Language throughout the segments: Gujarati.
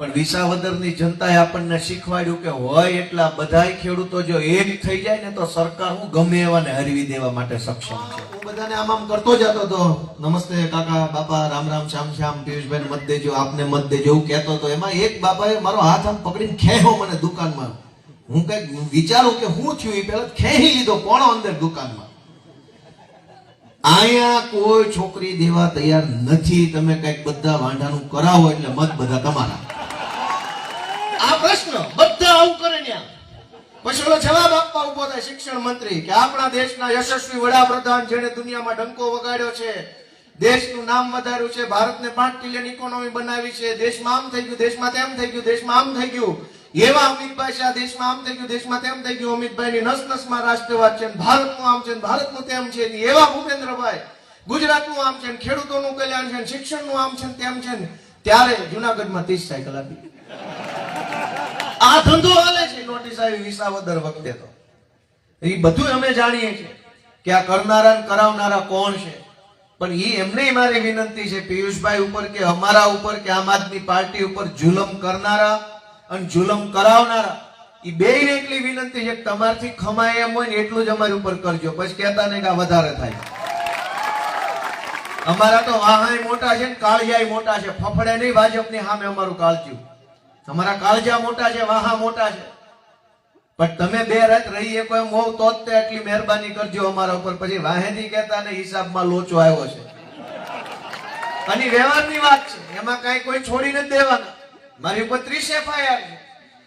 પણ વિસાવદરની જનતાએ આપણને શીખવાડ્યું કે હોય એટલા બધાય ખેડૂતો જો એક થઈ જાય ને તો સરકાર હું ગમે એવાને હરવી દેવા માટે સક્ષમ છે. હું બધાને આમ કરતો જતો તો નમસ્તે કાકા બાપા રામ રામ શ્યામ શ્યામ પિયુષભાઈ મત દેજો આપને મત દેજો એવું કહેતો હતો. એમાં એક બાપાએ મારો હાથ આમ પકડીને ખેંચ્યો મને દુકાનમાં. હું કઈક વિચારું કે હું થયું એ પેલા ખેંચી લીધો કોણો અંદર દુકાનમાં. અહીંયા કોઈ છોકરી દેવા તૈયાર નથી. તમે કઈક બધા વાંઢાનું કરાવો એટલે મત બધા તમારા. આ પ્રશ્ન બધા આવું કરે ને પછી ઓલો જવાબ આપવા ઉભો થાય શિક્ષણ મંત્રી કે આપણા દેશના યશસ્વી વડાપ્રધાન જેને દુનિયામાં ડંકો વગાડ્યો છે, દેશનું નામ વધાર્યું છે, ભારતને 5 ટ્રિલિયન ઇકોનોમી બનાવી છે, દેશમાં આમ થઈ ગયું, દેશમાં તેમ થઈ ગયું, દેશમાં આમ થઈ ગયું, એવા અમિતભાઈ શાહ દેશમાં આમ થઈ ગયું, દેશમાં તેમ થઈ ગયું, અમિતભાઈની નસ નસમાં રાષ્ટ્રવાદ છે, ભારતનું આમ છે, ભારતનું તેમ છે, એવા ભૂપેન્દ્રભાઈ ગુજરાતનું આમ છે, ખેડૂતોનું કલ્યાણ છે, શિક્ષણનું આમ છે, તેમ છે. ત્યારે જુનાગઢમાં 30 સાયકલ આપી. આ ધંધો હાલે છે. નોટિસ આવી વિસાવદર વખતે તો એ બધું અમે જાણીએ છીએ કે આ કરનારા અને કરાવનારા કોણ છે. પણ એ એમને મારી વિનંતી છે પિયુષભાઈ ઉપર કે અમારા ઉપર કે આમ આદમી પાર્ટી ઉપર જુલમ કરનારા અને જુલમ કરાવનારા એ બેયને એટલી વિનંતી છે કે તમારથી ખમાય એમ હોય ને એટલું જ અમારી ઉપર કરજો. પછી કહેતા નહીં કે વધારે થાય. અમારા તો વાહાય મોટા છે ને કાળિયાય મોટા છે. ફફડે નહીં ભાજપની સામે અમારું કાળજ્યું. અમારા કાળજા મોટા છે, વાહા મોટા છે. પણ તમે બે રાત રહી શકો એમ હોવ તો જ એટલી મહેરબાની કરજો અમારા ઉપર. પછી વાહેદી કહેતા ને હિસાબમાં લોચો આવ્યો છે. અને વ્યવહારની વાત છે, એમાં કઈ કોઈ છોડી નથી દેવાના. મારી ઉપર 30 FIR છે.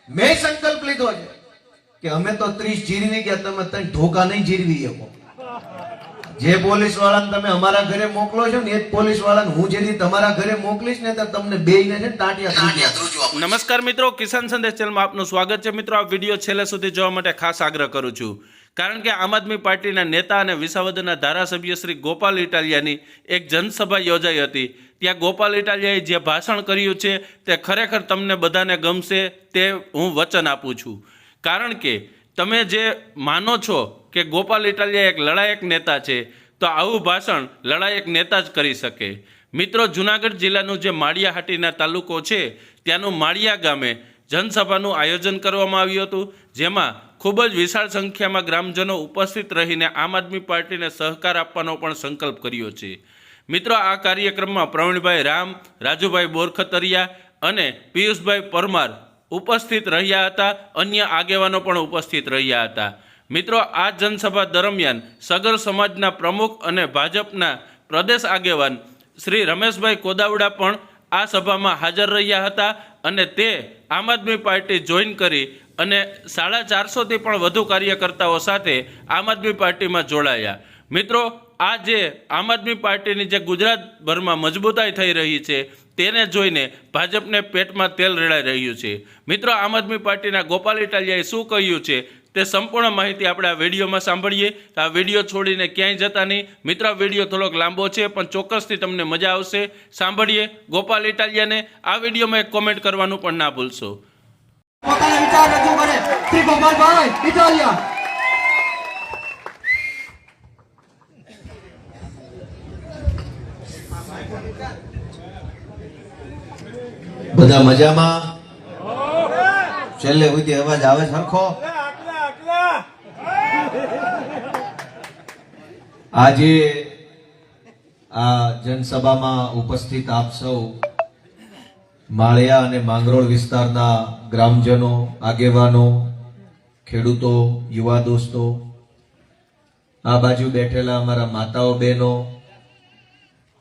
મેં સંકલ્પ લીધો છે કે અમે તો 30 જીરવી ગયા, તમે તને ધોકા નહીં જીરવી શકો. જે પોલીસ વાળાને તમે અમારા ઘરે મોકલો છો ને એ જ પોલીસ વાળાને હું જેથી તમારા ઘરે મોકલીશ ને તો તમને બેયને છે ટાંટિયા. નમસ્કાર મિત્રો, કિસાન સંદેશ ચેનલમાં આપનું સ્વાગત છે. મિત્રો, આ વિડીયો છેલ્લે સુધી જોવા માટે ખાસ આગ્રહ કરું છું, કારણ કે આમ આદમી પાર્ટીના નેતા અને વિસાવદરના ધારાસભ્ય શ્રી ગોપાલ ઇટાલિયાની એક જનસભા યોજાઈ હતી. ત્યાં ગોપાલ ઇટાલિયાએ જે ભાષણ કર્યું છે તે ખરેખર તમને બધાને ગમશે તે હું વચન આપું છું. કારણ કે તમે જે માનો છો કે ગોપાલ ઇટાલિયા એક લડાયક નેતા છે, તો આવું ભાષણ લડાયક નેતા જ કરી શકે. મિત્રો, જુનાગઢ જિલ્લાનું જે માળિયાહાટીના તાલુકો છે ત્યાંનું માળિયા ગામે જનસભાનું આયોજન કરવામાં આવ્યું હતું, જેમાં ખૂબ જ વિશાળ સંખ્યામાં ગ્રામજનો ઉપસ્થિત રહીને આમ આદમી પાર્ટીને સહકાર આપવાનો પણ સંકલ્પ કર્યો છે. મિત્રો, આ કાર્યક્રમમાં પ્રવીણભાઈ રામ, રાજુભાઈ બોરખતરિયા અને પિયુષભાઈ પરમાર ઉપસ્થિત રહ્યા હતા. અન્ય આગેવાનો પણ ઉપસ્થિત રહ્યા હતા. મિત્રો, આ જનસભા દરમિયાન સગર સમાજના પ્રમુખ અને ભાજપના પ્રદેશ આગેવાન શ્રી રમેશભાઈ કોદાવડા પણ આ સભામાં હાજર રહ્યા હતા અને તે આમ આદમી પાર્ટી જોઈન કરી અને 450થી પણ વધુ કાર્યકર્તાઓ સાથે આમ આદમી પાર્ટીમાં જોડાયા. મિત્રો, આ જે આમ આદમી પાર્ટીની જે ગુજરાતભરમાં મજબૂતાઈ થઈ રહી છે તેને જોઈને ભાજપને પેટમાં તેલ રેડાઈ રહ્યું છે. મિત્રો, આમ આદમી પાર્ટીના ગોપાલ ઇટાલિયાએ શું કહ્યું છે તે સંપૂર્ણ માહિતી આપણે આ વિડીયોમાં સાંભળીએ. તો આ વિડીયો છોડીને ક્યાંય જતા નહીં. મિત્રો, આ વિડીયો થોડોક લાંબો છે પણ ચોક્કસથી તમને મજા આવશે. સાંભળીએ ગોપાલ ઇટાલિયાને. આ વિડીયોમાં એક કોમેન્ટ કરવાનું પણ ના ભૂલશો. પોતાના વિચાર રજૂ કરે શ્રી ગોપાલભાઈ ઇટાલિયા. બધા મજામાં? છેલ્લે સુધી અવાજ આવે સરખો? આજે આ જનસભામાં ઉપસ્થિત આપ સૌ માળિયા અને માંગરોળ વિસ્તારના ગ્રામજનો, આગેવાનો, ખેડૂતો, યુવા દોસ્તો, આ બાજુ બેઠેલા અમારા માતાઓ, બહેનો,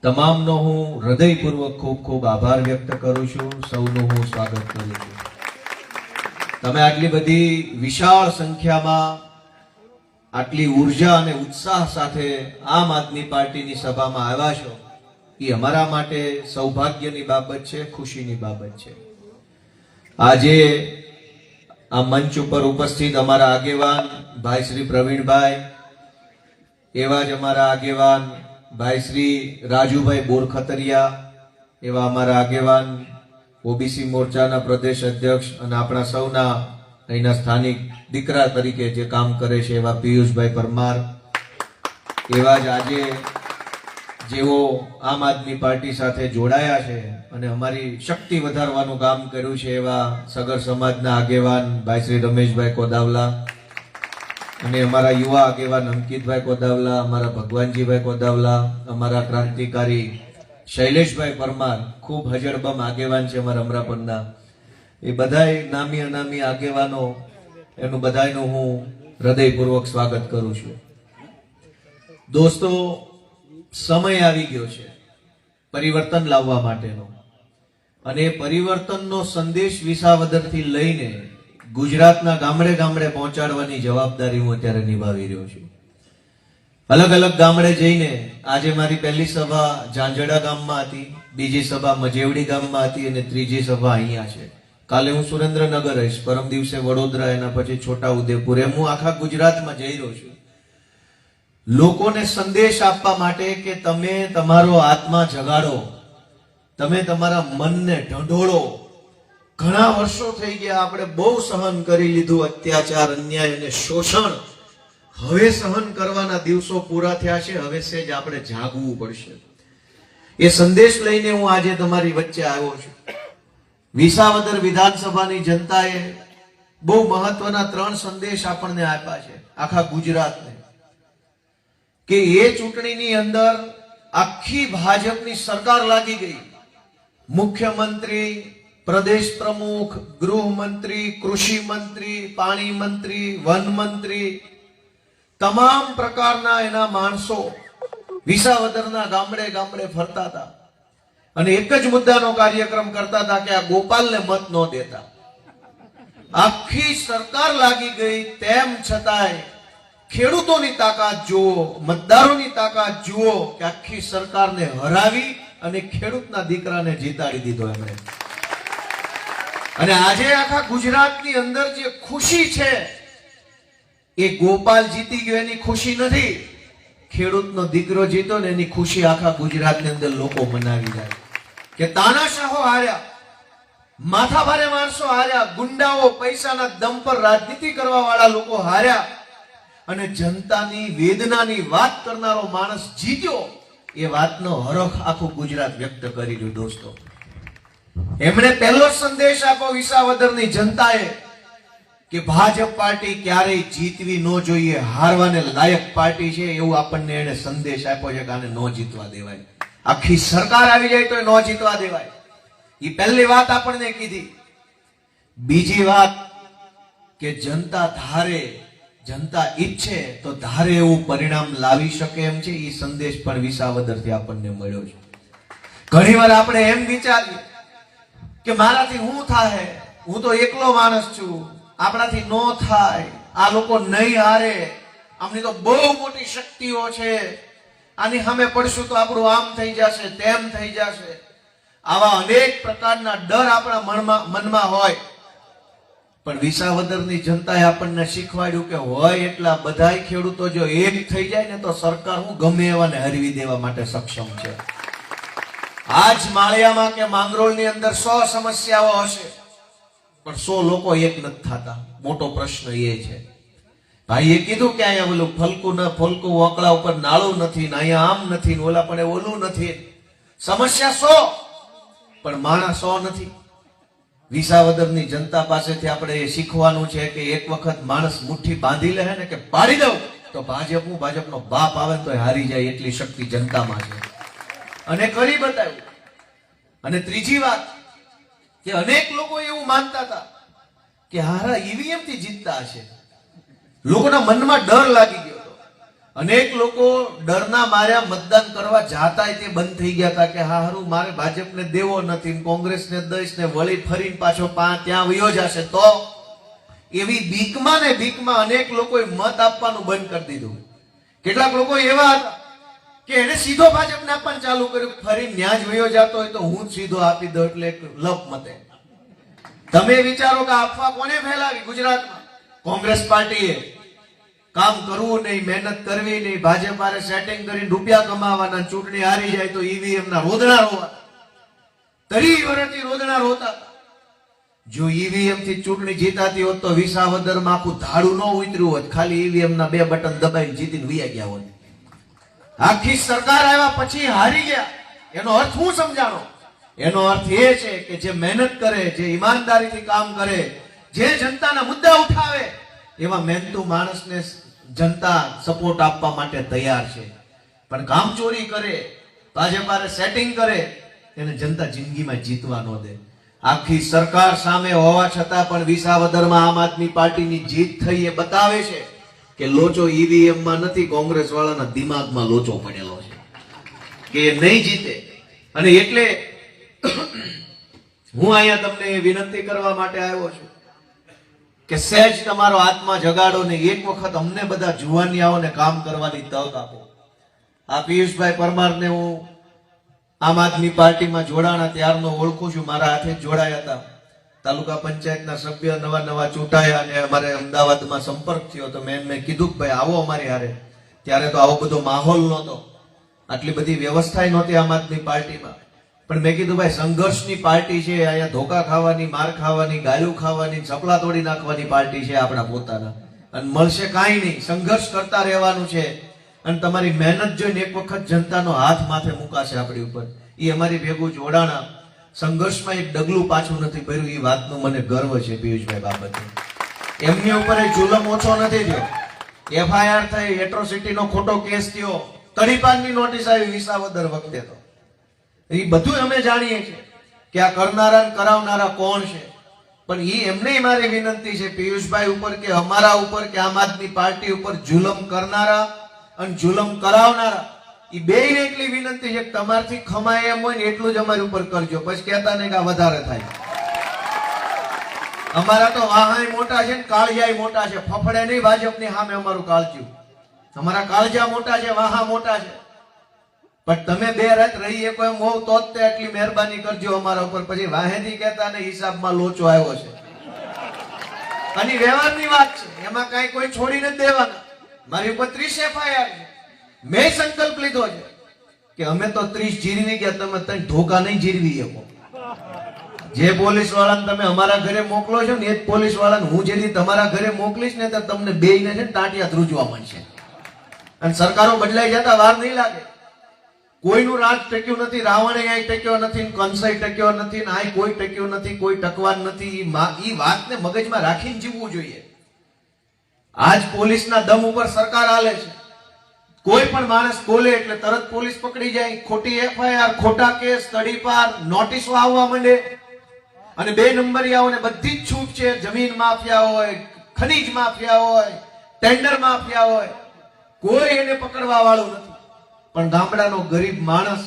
તમામનો હું હૃદયપૂર્વક ખૂબ ખૂબ આભાર વ્યક્ત કરું છું. સૌનું હું સ્વાગત કરું છું. તમે આટલી બધી વિશાળ સંખ્યામાં આટલી ઉર્જા અને ઉત્સાહ સાથે આમ આદમી પાર્ટીની સભામાં આવ્યા છો એ અમારા માટે સૌભાગ્યની બાબત છે, ખુશીની બાબત છે. આજે આ મંચ ઉપર ઉપસ્થિત અમારા આગેવાન ભાઈ શ્રી પ્રવીણભાઈ, એવા જ અમારા આગેવાન ભાઈ શ્રી રાજુભાઈ બોરખતરિયા, એવા અમારા આગેવાન ઓબીસી મોરચાના પ્રદેશ અધ્યક્ષ અને આપણા સૌના અહીંના સ્થાનિક દીકરા તરીકે જે કામ કરે છે એવા પિયુષભાઈ પરમાર, એવા જ આજે જેઓ આમ આદમી પાર્ટી સાથે જોડાયા છે અને અમારી શક્તિ વધારવાનું કામ કર્યું છે એવા સગર સમાજના આગેવાન ભાઈ શ્રી રમેશભાઈ કોદાવલા અને અમારા યુવા આગેવાન અંકિતભાઈ કોદાવલા, અમારા ભગવાનજીભાઈ કોદાવલા, અમારા ક્રાંતિકારી શૈલેષભાઈ પરમાર, ખૂબ હજળબમ આગેવાન છે અમારા અમરાપરના. એ બધાય નામી અનામી આગેવાનો, એનું બધાયનું હું હૃદયપૂર્વક સ્વાગત કરું છું. દોસ્તો, સમય આવી ગયો છે પરિવર્તન લાવવા માટેનો, અને એ પરિવર્તનનો સંદેશ વિસાવદરથી લઈને ગુજરાતના ગામડે ગામડે પહોંચાડવાની જવાબદારી હું અત્યારે નિભાવી રહ્યો છું. અલગ અલગ ગામડે જઈને આજે મારી પહેલી સભા ઝાંઝડા ગામમાં હતી, બીજી સભા મજેવડી ગામમાં હતી અને ત્રીજી સભા અહીંયા છે. કાલે હું સુરેન્દ્રનગર રહીશ, પરમ દિવસે વડોદરા, એના પછી છોટાઉદેપુર, એમ હું આખા ગુજરાતમાં જઈ રહ્યો છું લોકોને સંદેશ આપવા માટે કે તમે તમારો આત્મા જગાડો, તમે તમારા મનને ઢંઢોળો. ઘણા વર્ષો થઈ ગયા, આપણે બહુ સહન કરી લીધું અત્યાચાર, અન્યાય અને શોષણ. હવે સહન કરવાના દિવસો પૂરા થયા છે, હવે સેજ આપણે જાગવું પડશે. એ સંદેશ લઈને હું આજે તમારી વચ્ચે આવ્યો છું. વિસાવદર વિધાનસભાની જનતાએ બહુ મહત્વના 3 સંદેશ આપણને આપ્યા છે આખા ગુજરાતને, કે એ ચૂંટણીની અંદર આખી ભાજપની સરકાર લાગી ગઈ. મુખ્યમંત્રી, પ્રદેશ પ્રમુખ, ગૃહમંત્રી, કૃષિ મંત્રી, પાણી મંત્રી, વન મંત્રી, તમામ પ્રકારના એના માણસો વિસાવદરના ગામડે ગામડે ફરતા હતા અને એક જ મુદ્દાનો કાર્યક્રમ કરતા હતા કે આ ગોપાલને મત ન દેતા. આખી સરકાર લાગી ગઈ, તેમ છતાંય ખેડૂતોની તાકાત જુઓ, મતદારોની તાકાત જુઓ કે આખી સરકારને હરાવી અને ખેડૂતના દીકરાને જીતાડી દીધો એમણે. અને આજે આખા ગુજરાતની અંદર જે ખુશી છે એ ગોપાલ જીતી ગયો એની ખુશી નથી, ખેડૂતનો દીકરો જીતો ને એની ખુશી આખા ગુજરાતની અંદર લોકો મનાવી જાય. કે તાનાશાહો હાર્યા, માથાભારે માણસો હાર્યા, ગુંડાઓ, પૈસાના દમ પર રાજનીતિ કરવા વાળા લોકો હાર્યા અને જનતાની વેદનાની વાત કરનારો માણસ જીત્યો. એ વાતનો હરખ આખું ગુજરાત વ્યક્ત કરી રહ્યું. દોસ્તો, એમણે પહેલો સંદેશ આપ્યો વિસાવદરની જનતાએ કે ભાજપ પાર્ટી ક્યારેય જીતવી ન જોઈએ, હારવાને લાયક પાર્ટી છે, એવું આપણને એને સંદેશ આપ્યો છે કે આને ન જીતવા દેવાય. આખી સરકાર આવી જાય તો ન જીતવા દેવાય. એ પહેલી વાત આપણને કીધી. બીજી વાત કે જનતા ધારે, જનતા ઈચ્છે તો ધારે એવું પરિણામ લાવી શકે એમ છે. એ સંદેશ પણ વિસાવદરથી આપણને મળ્યો છે. ઘણીવાર આપણે એમ વિચારીએ કે મારાથી શું થાય, હું તો એકલો માણસ છું, આપણાથી ન થાય, આ લોકો નહીં હારે, આમની તો બહુ મોટી શક્તિઓ છે, આની સામે પડશું તો આપણું આમ થઈ જશે, તેમ થઈ જશે. આવા અનેક પ્રકારના ડર આપણા મનમાં હોય. પણ વિસાવદરની જનતાએ આપણને શીખવાડ્યું કે હોય એટલા બધાય ખેડૂતો જો એક થઈ જાય ને તો સરકાર હું ગમે એવાને હરવી દેવા માટે સક્ષમ છે. આજ માળિયામાં કે માંગરોળની અંદર 100 સમસ્યાઓ હશે, પણ 100 લોકો એક નથી થતા. મોટો પ્રશ્ન એ છે. ભાઈએ કીધું કે અહીંયા ઓલું ફલકું વકળા ઉપર નાળું નથી ને અહીંયા આમ નથી ને ઓલા પણ ઓલું નથી. સમસ્યા 100 પણ માણસ 100 નથી. વિસાવદરની જનતા પાસેથી આપણે એ શીખવાનું છે કે એક વખત માણસ મુઠ્ઠી બાંધી લે ને કે પાડી દઉં તો ભાજપનો બાપ આવે તો હારી જાય એટલી શક્તિ જનતામાં છે, અને કરી બતાવ્યું. અને ત્રીજી વાત કે અનેક લોકો એવું માનતા હતા કે હારા ઈવીએમ થી જીતતા હશે. લોકોના મનમાં ડર લાગી ગયો હતો. અનેક લોકો ડરના માર્યા મતદાન કરવા જાતા તે બંધ થઈ ગયા હતા કે હારું મારે ભાજપને દેવો નથી, કોંગ્રેસને દઈશ ને વળી ફરીને પાછો ત્યાં વયો જશે. તો એવી બીકમાં અનેક લોકોએ મત આપવાનું બંધ કરી દીધું. કેટલાક લોકો એવા હતા કે એને સીધો ભાજપને આપવાનું ચાલુ કર્યું, ફરી ન્યા જ વયો જતો હોય તો હું જ સીધો આપી દઉં, એટલે એક લપ મતે. તમે વિચારો કે અફવા કોને ફેલાવી ગુજરાતમાં? કોંગ્રેસ પાર્ટીએ. કામ કરવું નહીં, મહેનત કરવી નહીં, ભાજપ હારે સેટિંગ કરીને રૂપિયા કમાવાના, ચૂંટણી હારી જાય તો ઈવીએમ ના રોદણા રોવા. 30 વર્ષથી રોદણા રોતા. જો ઈવીએમ થી ચૂંટણી જીતાતી હોત તો વિસાવદરમાં આખું ધાડું ન ઉતર્યું હોત, ખાલી ઈવીએમ ના 2 બટન દબાઈને જીતીને વયા ગયા હોત. આખી સરકાર આવ્યા પછી હારી ગયા. એનો અર્થ હું સમજાણો? એનો અર્થ એ છે કે જે મહેનત કરે, જે ઈમાનદારીથી કામ કરે, જે જનતાના મુદ્દા ઉઠાવે, એવા મહેનતુ માણસને જનતા સપોર્ટ આપવા માટે તૈયાર છે. પણ કામચોરી કરે, ભાજપાને સેટિંગ કરે, એને જનતા જિંદગીમાં જીતવા ન દે. આખી સરકાર સામે હોવા છતાં પણ વિસાવદરમાં આમ આદમી પાર્ટીની જીત થઈ એ બતાવે છે કે લોચો ઈવીએમ માં નથી, કોંગ્રેસ વાળાના દિમાગમાં લોચો પડેલો છે કે એ નહીં જીતે. અને એટલે હું અહીંયા તમને વિનંતી કરવા માટે આવ્યો છું કે સહેજ તમારો આત્મા જગાડો ને એક વખત અમને બધા જુવાનિયાઓને કામ કરવાની તક આપો. આ પિયુષભાઈ પરમારને હું આમ આદમી પાર્ટીમાં જોડાણા ત્યારનો ઓળખું છું. મારા હાથે જોડાયા હતા. તાલુકા પંચાયતના સભ્ય નવા ચૂંટાયા અને અમારે અમદાવાદમાં સંપર્ક થયો તો મેં કીધું કે ભાઈ આવો અમારી હારે. ત્યારે તો આવો બધો માહોલ નહોતો, આટલી બધી વ્યવસ્થા નહોતી આમ આદમી પાર્ટીમાં. પણ મેં કીધું ભાઈ સંઘર્ષની પાર્ટી છે, અહીંયા ધોકા ખાવાની, માર ખાવાની, ગાયું ખાવાની, ચપલા તોડી નાખવાની પાર્ટી છે આપણા પોતાના. અને મળશે કાંઈ નહીં, સંઘર્ષ કરતા રહેવાનું છે. અને તમારી મહેનત જોઈને એક વખત જનતાનો હાથ માથે મુકાશે આપણી ઉપર. એ અમારી ભેગું જોડાણા. સંઘર્ષમાં એક ડગલું પાછું નથી ભર્યું. એ વાતનો મને ગર્વ છે પિયુષભાઈ બાબતે. એમની ઉપર એક જુલમ ઓછો નથી થયો. એફઆઈઆર થઈ, એટ્રોસિટીનો ખોટો કેસ થયો, તડીપારની નોટિસ આવી વિસાવદર વખતે. તો એ બધું અમે જાણીએ છીએ કે આ કરનારા કરાવનારા કોણ છે. પણ એ એમને મારી વિનંતી છે પિયુષભાઈ ઉપર કે અમારા ઉપર કે આમ આદમી પાર્ટી ઉપર જુલમ કરનારા અને જુલમ કરાવનારા, એ બેયને એટલી વિનંતી છે કે તમારથી ખમાય એમ હોય ને એટલું જ અમારી ઉપર કરજો. પછી કહેતા નહીં કે આ વધારે થાય. અમારા તો વાહાય મોટા છે ને કાળજાય મોટા છે. ફફડે નહીં ભાજપની સામે અમારું કાળજ્યું. અમારા કાળજા મોટા છે, વાહા મોટા છે. પણ તમે બે રાત રહી શકો એમ હોવ તો જ એટલી મહેરબાની કરજો અમારા ઉપર. પછી વાહેથી કહેતા ને હિસાબમાં લોચો આવ્યો છે. અને વ્યવહારની વાત છે, એમાં કઈ કોઈ છોડી નથી દેવાના. મારી ઉપર 30 એફઆઈઆર છે. મેં સંકલ્પ લીધો છે કે અમે તો 30 જીરવી ગયા, તમે તને ધોકા નહીં જીરવી શકો. જે પોલીસ વાળાને તમે અમારા ઘરે મોકલો છો ને એ જ પોલીસ વાળાને હું જેથી તમારા ઘરે મોકલીશ ને તો તમને બેયને છે ને ટાંટિયા ધ્રુજવા મળશે. અને સરકારો બદલાઈ જતા વાર નહીં લાગે. કોઈનું રાજ ટક્યું નથી. રાવણે અહીં ટક્યો નથી, કંસાઈ ટક્યો નથી, આ કોઈ ટક્યું નથી, કોઈ ટકવાન નથી. એ વાતને મગજમાં રાખીને જીવવું જોઈએ. આજ પોલીસના દમ ઉપર સરકાર હાલે છે. કોઈ પણ માણસ બોલે એટલે તરત પોલીસ પકડી જાય. ખોટી એફઆઈઆર, ખોટા કેસ, તડીપાર, નોટિસો આવવા માંડે. અને 2 નંબરિયાઓને બધી જ છૂટ છે. જમીન માફિયા હોય, ખનીજ માફિયા હોય, ટેન્ડર માફિયા હોય, કોઈ એને પકડવા વાળું નથી. પણ ગામડાનો ગરીબ માણસ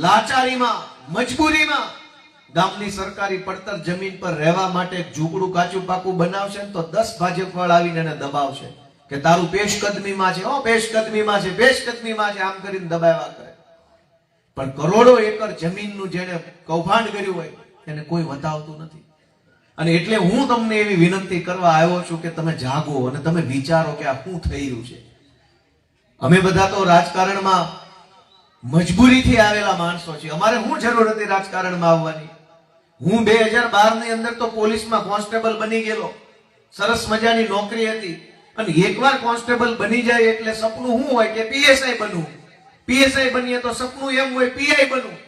લાચારીમાં, મજબૂરીમાં ગામની સરકારી પડતર જમીન પર રહેવા માટે ઝૂંપડું કાચું પાકું બનાવશે ને તો 10 ભાજપ વાળા આવીને એને દબાવશે કે તારું પેશકદમીમાં છે, પેશકદમીમાં છે, પેશકદમીમાં છે, આમ કરીને દબાવ્યા કરે. પણ કરોડો એકર જમીનનું જેને કૌભાંડ કર્યું હોય એને કોઈ વતાવતું નથી. અને એટલે હું તમને એવી વિનંતી કરવા આવ્યો છું કે તમે જાગો અને તમે વિચારો કે આ શું થઈ રહ્યું છે. અમે બધા તો રાજકારણમાં મજબૂરીથી આવેલા માણસો છીએ. અમારે શું જરૂર હતી રાજકારણમાં આવવાની? હું 2012 ની અંદર તો પોલીસમાં કોન્સ્ટેબલ બની ગયેલો. સરસ મજાની નોકરી હતી. અને એકવાર કોન્સ્ટેબલ બની જાય એટલે સપનું શું હોય કે પીએસઆઈ બનવું. પીએસઆઈ બનીએ તો સપનું એમ હોય પીઆઈ બનવું.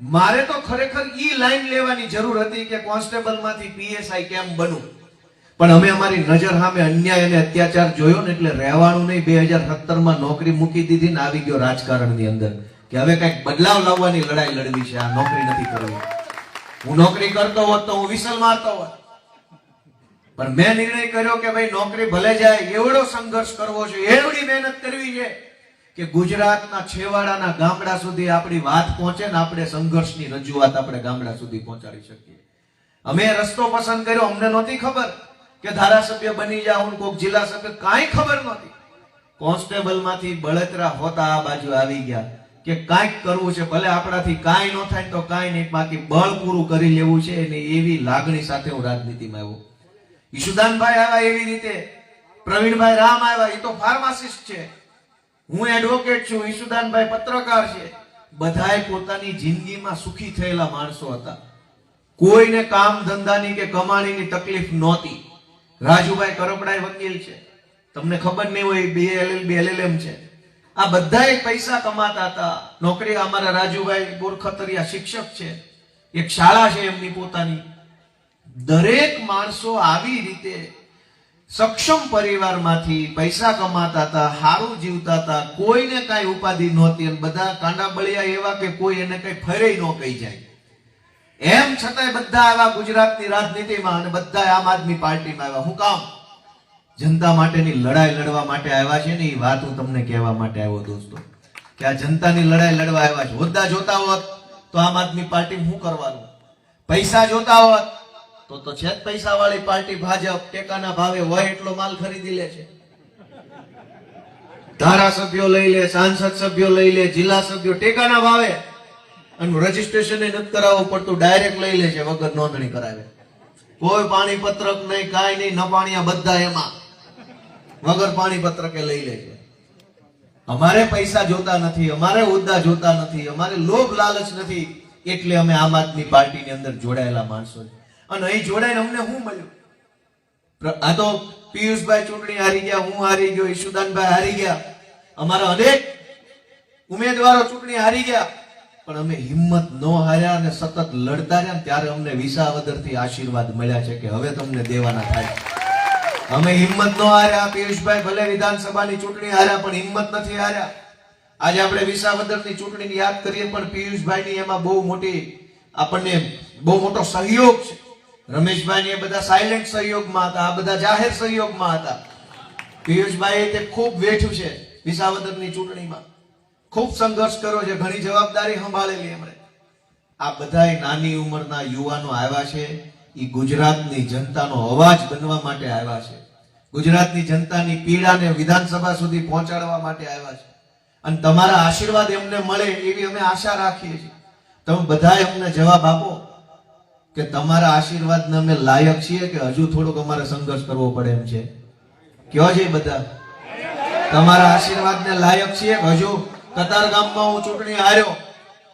મારે તો ખરેખર ઈ લાઈન લેવાની જરૂર હતી કે કોન્સ્ટેબલ માંથી પીએસઆઈ કેમ બનવું. પણ અમે અમારી નજર સામે અન્યાય અને અત્યાચાર જોયો ને એટલે રહેવાનું નહીં. 2017 માં નોકરી મૂકી દીધી ને આવી ગયો રાજકારણની અંદર કે હવે કઈક બદલાવ લાવવાની લડાઈ લડવી છે. આ નોકરી નથી કરવી. હું નોકરી કરતો હોત તો હું વિસલ મારતો હોત. પણ મેં નિર્ણય કર્યો કે ભાઈ નોકરી ભલે જાય, એવડો સંઘર્ષ કરવો છે, એવડી મહેનત કરવી છે કે ગુજરાતના છેવાડાના ગામડા સુધી આપણી વાત પહોંચે ને આપણે સંઘર્ષની રજૂઆત આપણે ગામડા સુધી પહોંચાડી શકીએ. અમે રસ્તો પસંદ કર્યો. અમને નહોતી ખબર કે ધારાસભ્ય બની જાઉં, કોઈક જિલ્લા સભ્ય, કાંઈ ખબર નહોતી. કોન્સ્ટેબલ માંથી બળતરા હોતા આ બાજુ આવી ગયા કે કાંઈક કરવું છે. ભલે આપણાથી કાંઈ ન થાય તો કાંઈ નહીં, બાકી બળ પૂરું કરી લેવું છે. અને એવી લાગણી સાથે હું રાજનીતિમાં આવ્યો. ઈશુદાનભાઈ આવ્યા એવી રીતે, પ્રવીણભાઈ રામ આવ્યા, એ તો ફાર્માસિસ્ટ છે, હું એડવોકેટ છું, ઈશુદાનભાઈ પત્રકાર છે. બધાએ પોતાની જિંદગીમાં સુખી થયેલા માણસો હતા. કોઈને કામ ધંધાની કે કમાણીની તકલીફ નહોતી. રાજુભાઈ કરપડાઈ વકીલ છે, તમને ખબર નહીં હોય, BA LLB LLM છે. આ બધાય પૈસા કમાતા હતા. નોકરી અમારા રાજુભાઈ બોરખતરિયા શિક્ષક છે, એક શાળા છે એમની પોતાની. દરેક માણસો આવી રીતે સક્ષમ પરિવારમાંથી પૈસા કમાતા હતા, સારું જીવતા હતા, કોઈને કાંઈ ઉપાધિ નહોતી. અને બધા કાંડા બળિયા એવા કે કોઈ એને કઈ ફરે ન કહી જાય. એમ છતાંય બધા આવ્યા ગુજરાતની રાજનીતિમાં અને બધા આમ આદમી પાર્ટીમાં આવ્યા. શું કામ? જનતા માટેની લડાઈ લડવા માટે આવ્યા છે ને. એ વાત હું તમને કહેવા માટે આવ્યો દોસ્તો, કે આ જનતાની લડાઈ લડવા આવ્યા છે. હોદ્દા જોતા હોત તો આમ આદમી પાર્ટી શું કરવાનું? પૈસા જોતા હોત તો છે જ પૈસા વાળી પાર્ટી ભાજપ. ટેકાના ભાવે હોય એટલો માલ ખરીદી લે છે. ધારાસભ્યો લઈ લે, સાંસદ સભ્યો લઈ લે, જિલ્લા સભ્યો ટેકાના ભાવે. અને રજીસ્ટ્રેશન નથી કરાવવું પડતું, ડાયરેક્ટ લઈ લે છે વગર નોંધણી કરાવે. કોઈ પાણી પત્રક નહીં, કાંઈ નહીં, ન પાણીયા બધા એમાં વગર પાણી પત્રકે લઈ લે છે. અમારે પૈસા જોતા નથી, અમારે હોદ્દા જોતા નથી, અમારે લોભ લાલચ નથી, એટલે અમે આમ આદમી પાર્ટીની અંદર જોડાયેલા માણસો છે. અને અહીં જોડાઈને અમને શું મળ્યું? આ તો પિયુષભાઈ ચૂંટણી હારી ગયા, હું હારી ગયો, ઈશુદાનભાઈ હારી ગયા, અમારા અનેક ઉમેદવારો ચૂંટણી હારી ગયા, પણ અમે હિંમત ન હાર્યા અને સતત લડતા રહ્યા. ત્યારે અમને વિસાવદરથી આશીર્વાદ મળ્યા છે કે હવે તમને દેવાના થાય. અમે હિંમત ન હાર્યા. પિયુષભાઈ ભલે વિધાનસભાની ચૂંટણી હાર્યા પણ હિંમત નથી હાર્યા. આજે આપણે વિસાવદરની ચૂંટણીની યાદ કરીએ પણ પિયુષભાઈની એમાં બહુ મોટી આપણને બહુ મોટો સહયોગ છે. રમેશભાઈ એ બધા સાયલેન્ટ સહયોગમાં હતા, આ બધા જાહેર સહયોગમાં હતા. પિયુષભાઈ તે ખૂબ વેઠ્યું છે વિસાવદરની ચૂંટણીમાં, ખૂબ સંઘર્ષ કર્યો છે, ઘણી જવાબદારી સંભાળેલી એમણે. આ બધા નાની ઉંમરના યુવાનો આવ્યા છે, એ ગુજરાતની જનતાનો અવાજ બનવા માટે આવ્યા છે. ગુજરાતની જનતાની પીડાને વિધાનસભા સુધી પહોંચાડવા માટે આવ્યા છે. અને તમારા આશીર્વાદ એમને મળે એવી અમે આશા રાખીએ છીએ. તમે બધાએ અમને જવાબ આપો કે તમારા આશીર્વાદને અમે લાયક છીએ કે હજુ થોડોક અમારે સંઘર્ષ કરવો પડે એમ છે? કયો છે બધા? તમારા આશીર્વાદને લાયક છીએ કે હજુ? કતારગામમાં હું ચૂંટણી હાર્યો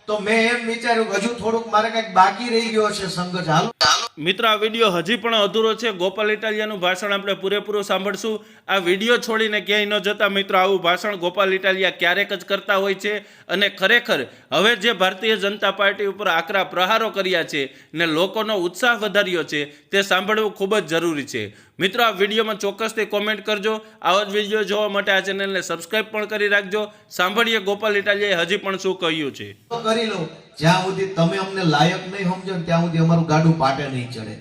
તો મેં એમ વિચાર્યું કે હજુ થોડુંક મારે કંઈક બાકી રહી ગયો છે સંઘર્ષ. હાલો મિત્રો, આ વિડીયો હજી પણ અધૂરો છે. ગોપાલ ઇટાલિયાનું ભાષણ આપણે પૂરેપૂરું સાંભળશું. આ વિડીયો છોડીને ક્યાંય ન જતા મિત્રો. આવું ભાષણ ગોપાલ ઇટાલિયા ક્યારેક જ કરતા હોય છે. અને ખરેખર હવે જે ભારતીય જનતા પાર્ટી ઉપર આકરા પ્રહારો કર્યા છે ને લોકોનો ઉત્સાહ વધાર્યો છે તે સાંભળવું ખૂબ જ જરૂરી છે. મિત્રો, આ વિડીયોમાં ચોક્કસથી કોમેન્ટ કરજો. આવા જ વિડીયો જોવા માટે આ ચેનલને સબસ્ક્રાઇબ પણ કરી રાખજો. સાંભળીએ ગોપાલ ઇટાલિયાએ હજી પણ શું કહ્યું છે. કરી લો. જ્યાં સુધી તમે અમને લાયક નહીં સમજો ને ત્યાં સુધી અમારું ગાડું પાટે નહીં ચડે.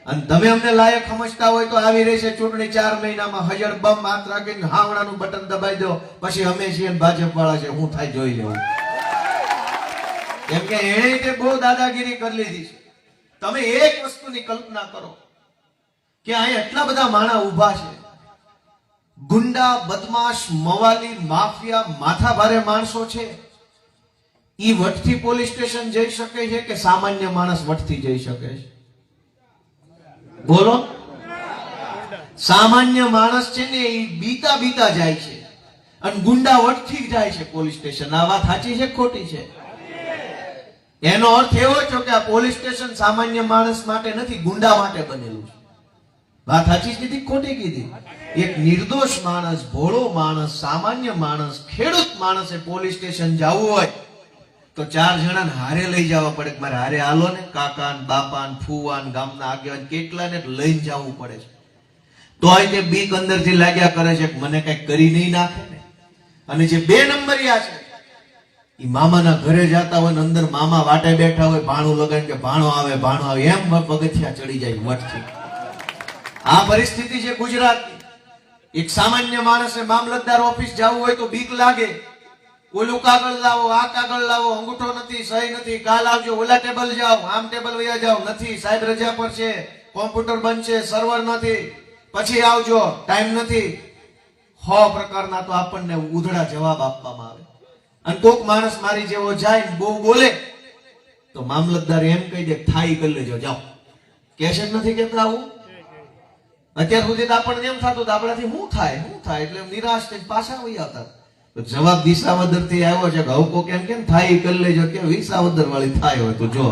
અને તમે અમને લાયક સમજતા હોય તો આવી રહેશે ચૂંટણી 4 મહિનામાં. હજર બમ હાથ રાખીને હાવડાનું બટન દબાઈ દો, પછી અમે છીએ ભાજપ વાળા છે, હું થાય જોઈ લેવું. કેમ કે એણે તે બહુ દાદાગીરી કરી લીધી છે. તમે એક વસ્તુની કલ્પના કરો કે અહીં એટલા બધા માણા ઉભા છે, ગુંડા, બદમાશ, મવાલી, માફિયા, માથાભારે માણસો છે. ઈ વટથી પોલીસ સ્ટેશન જઈ શકે છે કે સામાન્ય માણસ વટથી જઈ શકે છે? બોલો. સામાન્ય માણસ છે ને એ બીતા બીતા જાય છે અને ગુંડા વટથી જાય છે પોલીસ સ્ટેશન. આ વાત સાચી છે ખોટી છે? એનો અર્થ એવો છે કે આ પોલીસ સ્ટેશન સામાન્ય માણસ માટે નથી, ગુંડા માટે બનેલું છે. વાત સાચી કીધી ખોટી કીધી? એક નિર્દોષ માણસ, ભોળો માણસ, સામાન્ય માણસ, ખેડૂત માણસે પોલીસ સ્ટેશન જવું હોય તો 4 જણાને હારે લઈ જવા પડે કે મારે હારે હાલો ને, કાકાન, બાપાન, ફૂવાન, ગામના આગેવાન કેટલાને લઈને જવું પડે છે. તો અહીં તે બીક અંદરથી લાગ્યા કરે છે કે મને કઈ કરી નહીં નાખે ને. અને જે 2 નંબરિયા છે એ મામાના ઘરે જતા હોય ને અંદર મામા વાટે બેઠા હોય, ભાણું લગાડીને કે ભાણો આવે, ભાણો આવે, એમ પગથિયા ચડી જાય વટથી. આ પરિસ્થિતિ છે ગુજરાતની. એક સામાન્ય માણસે મામલતદાર ઓફિસ જવું હોય તો બીક લાગે. ઓલું કાગળ લાવો, આ કાગળ લાવો, અંગૂઠો નથી, સહી નથી, કાલ આવજો, ઓલા ટેબલ જાઓ, આમ ટેબલ વયા જાઓ, નથી, સાહેબ રજા પર છે, કોમ્પ્યુટર બંધ છે, સર્વર નથી, પછી આવજો, ટાઈમ નથી. 100 પ્રકારના તો આપણને ઉધડા જવાબ આપવામાં આવે. અને કોક માણસ મારી જેવો જાય ને બહુ બોલે તો મામલતદાર એમ કહી દે થાઈ કરી લેજો, જાઓ. કેશે નથી કેતા આવું? અત્યાર સુધી તો આપણને એમ થતું આપણાથી શું થાય એટલે નિરાશ થઈને પાછા વહી આવતા. જવાબ વિસાવદર થી આવ્યો છે કે હવકો કેમ થાય કરી લેજો, કે વિસાવદર વાળી થાય હોય તો જો.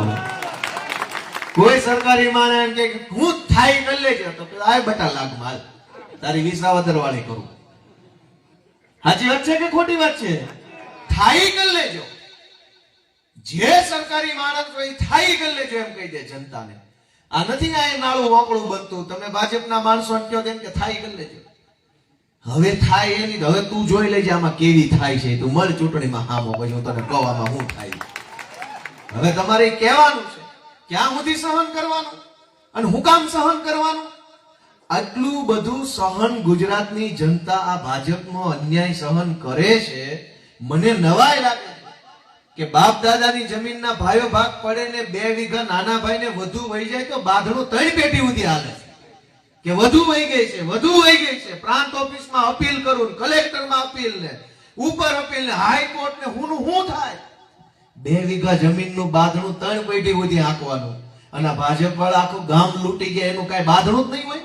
કોઈ સરકારી માણે એમ કે હું થાય કરી લેજો તો આ બટા લાગ માલ તારી વિસાવદર વાળી કરું. સાચી વાત છે કે ખોટી વાત છે? થાઈ કરી લેજો, જે સરકારી માણસ હોય એ થાઈ કરી લેજો એમ કહી દે જનતાને. આ નથી આ નાળું વોકળું બનતું. તમે ભાજપના માણસો કહો તેમ કે થાઈ કરી લેજો. હવે થાય એની હવે તું જોઈ લેજે આમાં કેવી થાય છે. તું મળ ચૂંટણીમાં હામો, પછી હું તને કહું આમાં શું થાય. હવે તમારે કહેવાનું છે ક્યાં સુધી સહન કરવાનું અને હું કામ સહન કરવાનું. આટલું બધું સહન ગુજરાતની જનતા આ ભાજપનો અન્યાય સહન કરે છે. મને નવાઈ લાગે કે બાપ દાદાની જમીનના ભાઈઓ ભાગ પડે ને 2 વીઘા નાના ભાઈને વધુ વહી જાય તો બાંધણું 3 પેટી સુધી હાલે કે વધુ વહી ગઈ છે, વધુ વહી ગઈ છે. પ્રાંત ઓફિસમાં અપીલ કરું, કલેક્ટરમાં અપીલ ને ઉપર અપીલ ને હાઈકોર્ટ ને હું થાય. 2 વીઘા જમીનનું બાંધણું 3 પેટી સુધી હાંકવાનું અને ભાજપ વાળા આખું ગામ લૂંટી ગયા એનું કઈ બાંધણું જ નહીં હોય.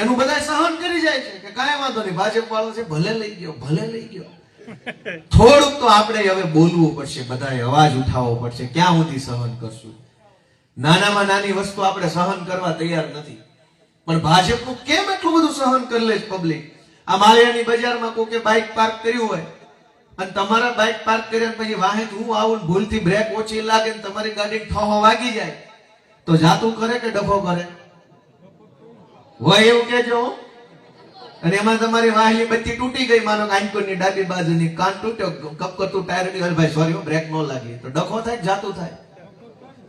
એનું બધા સહન કરી જાય છે કે કાંઈ વાંધો નહીં, ભાજપ વાળો છે ભલે લઈ ગયો, ભલે લઈ ગયો. થોડુંક તો આપણે હવે બોલવું પડશે, બધાએ અવાજ ઉઠાવવો પડશે. ક્યાં સુધી સહન કરશું? નાનામાં નાની વસ્તુ આપણે સહન કરવા તૈયાર નથી, પણ ભાજપનું કેમ એટલું બધું સહન કરી લે પબ્લિક? આ માળિયાની બજારમાં કોકે બાઇક પાર્ક કર્યું હોય અને તમારા બાઇક પાર્ક કર્યા પછી વાહે હું આવું ભૂલથી બ્રેક ઓછી લાગે ને તમારી ગાડી ઠોહો વાગી જાય તો જાતું કરે કે ડફો કરે? હોય એવું કેજો. અને એમાં તમારી વાહલી બત્તી તૂટી ગઈ, માનો આંકોની ડાબી બાજુની કાન તૂટ્યો, કપકતું ટાયર નીકળ્યું, ભાઈ સોરી બ્રેક ન લાગી તો ડખો થાય, જાતું થાય.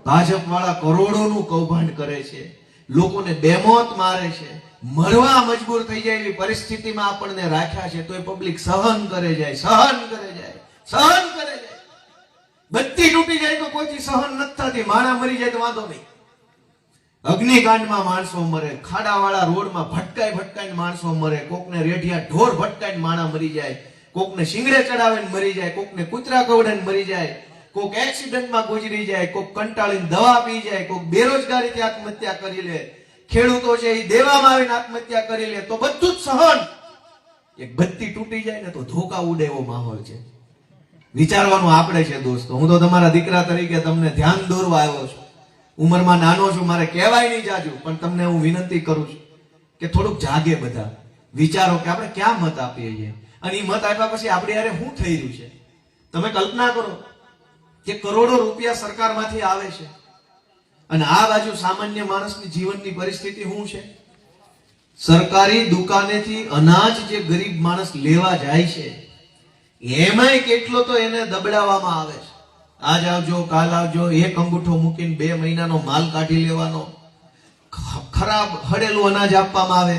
ભાજપ વાળા કરોડોનું કૌભાંડ કરે છે, લોકોને બેમોત મારે છે, મરવા મજબૂર થઈ જાય એવી પરિસ્થિતિમાં આપણને રાખ્યા છે તો એ પબ્લિક સહન કરે જાય, સહન કરે જાય, સહન કરે જાય. બત્તી તૂટી જાય તો કોઈથી સહન નથી થતી, માણા મરી જાય તો વાંધો નહીં. અગ્નિકાંડમાં માણસો મરે, ખાડાવાળા રોડમાં ભટકાઈને માણસો મરે, કોકને રેઢિયા ઢોર ભટકાઈને માણા મરી જાય, કોકને શિંગડે ચડાવીને મરી જાય, કોકને કૂતરા કવડાઈને મરી જાય, કોક એક્સિડન્ટમાં ગુજરી જાય, કોક કંટાળીને દવા પી જાય, કોક બેરોજગારીથી આત્મહત્યા કરી લે, ખેડૂતો છે એ દેવામાં આવીને આત્મહત્યા કરી લે, તો બધું જ સહન. એક બત્તી તૂટી જાય ને તો ધોકા ઉડે એવો માહોલ છે. વિચારવાનું આપણે છે દોસ્તો. હું તો તમારા દીકરા તરીકે તમને ધ્યાન દોરવા આવ્યો છું. ઉંમરમાં નાનો છું, મારે કહેવાય નહીં જાજુ, પણ તમને હું વિનંતી કરું છું કે થોડુંક જાગે, બધા વિચારો કે આપણે ક્યાં મત આપીએ છીએ અને એ મત આપ્યા પછી આપણે યારે શું થઈ રહ્યું છે. તમે કલ્પના કરો કે કરોડો રૂપિયા સરકારમાંથી આવે છે અને આ બાજુ સામાન્ય માણસની જીવનની પરિસ્થિતિ શું છે. સરકારી દુકાનેથી અનાજ જે ગરીબ માણસ લેવા જાય છે એમાંય કેટલો તો એને દબડાવવામાં આવે છે. આજ આવજો, કાલ આવજો, એક અંગૂઠો મૂકીને 2 મહિનાનો માલ કાઢી લેવાનો, ખરાબ હળેલું અનાજ આપવામાં આવે,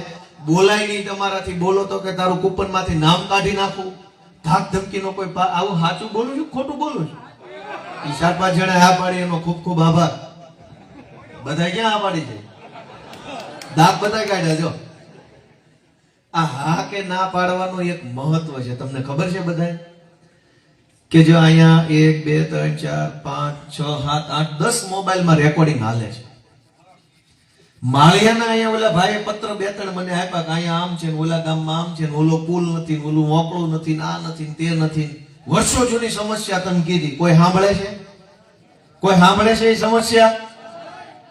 બોલાય નહીં તમારાથી, બોલો તો કે તારું કૂપનમાંથી નામ કાઢી નાખું, ધાક ધમકીનો કોઈ આવું સાચું બોલું છું ખોટું બોલું છું? 4-5 જણા આ પાડી એનો ખૂબ ખૂબ આભાર. બધા ક્યાં આ પાડી છે? દાંત બધા કાઢ્યા. જો આ હા કે ના પાડવાનું એક મહત્વ છે, તમને ખબર છે બધાય? કે જો અહીંયા 1 2 3 4 5 6 7 8 10 મોબાઈલમાં રેકોર્ડિંગ હાલે છે. માળિયાના અહીંયા ઓલા ભાઈએ પત્ર 2-3 મને આપ્યા કે અહીંયા આમ છે ને ઓલા ગામમાં આમ છે ને ઓલો પુલ નથી ને ઓલું મોકળું નથી ને આ નથી ને તે નથી. વર્ષો જૂની સમસ્યા તમે કીધી, કોઈ સાંભળે છે? કોઈ સાંભળે છે એ સમસ્યા?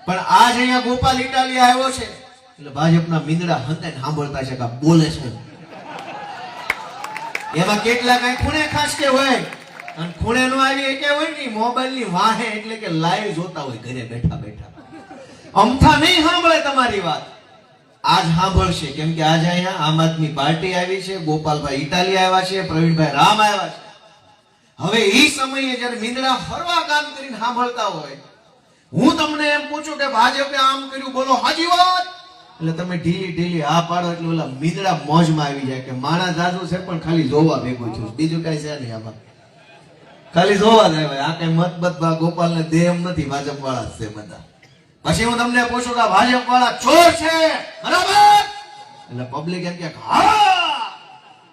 પણ આજ અહીંયા ગોપાલ ઇટાલિયા આવ્યો છે એટલે ભાજપના મીંદડા હંતાઈને સાંભળતા છે કે બોલે છે. એમાં કેટલા કઈ ખૂણે ખાસ કે હોય અને ખૂણે નો આવી કે હોય ને મોબાઈલ ની વાહે એટલે કે લાઈવ જોતા હોય ઘરે બેઠા બેઠા. અમથા નહીં સાંભળે તમારી વાત, આજ સાંભળશે. કેમ કે આજે અહીંયા આમ આદમી પાર્ટી આવી છે, ગોપાલભાઈ ઇટાલિયા આવ્યા છે, પ્રવીણભાઈ રામ આવ્યા છે. હવે એ સમયે જયારે મીંદડા ફરવા કામ કરીને સાંભળતા હોય, હું તમને એમ પૂછું કે ભાજપે આમ કર્યું, બોલો હાજી વાત, એટલે તમે ઢીલી આ પાડો એટલે ઓલા મીંદડા મોજમાં આવી જાય કે માણા જાજુ છે પણ ખાલી જોવા ભેગું થયું, બીજું કઈ છે નહીં આમાં, ખાલી જોવા જ આવે. આ કઈ મતબત ગોપાલ ને દે એમ નથી, ભાજપ વાળા જ છે બધા. પછી હું તમને પૂછું કે ભાજપ વાળા ચોર છે બરાબર, એટલે પબ્લિક એમ કે હા,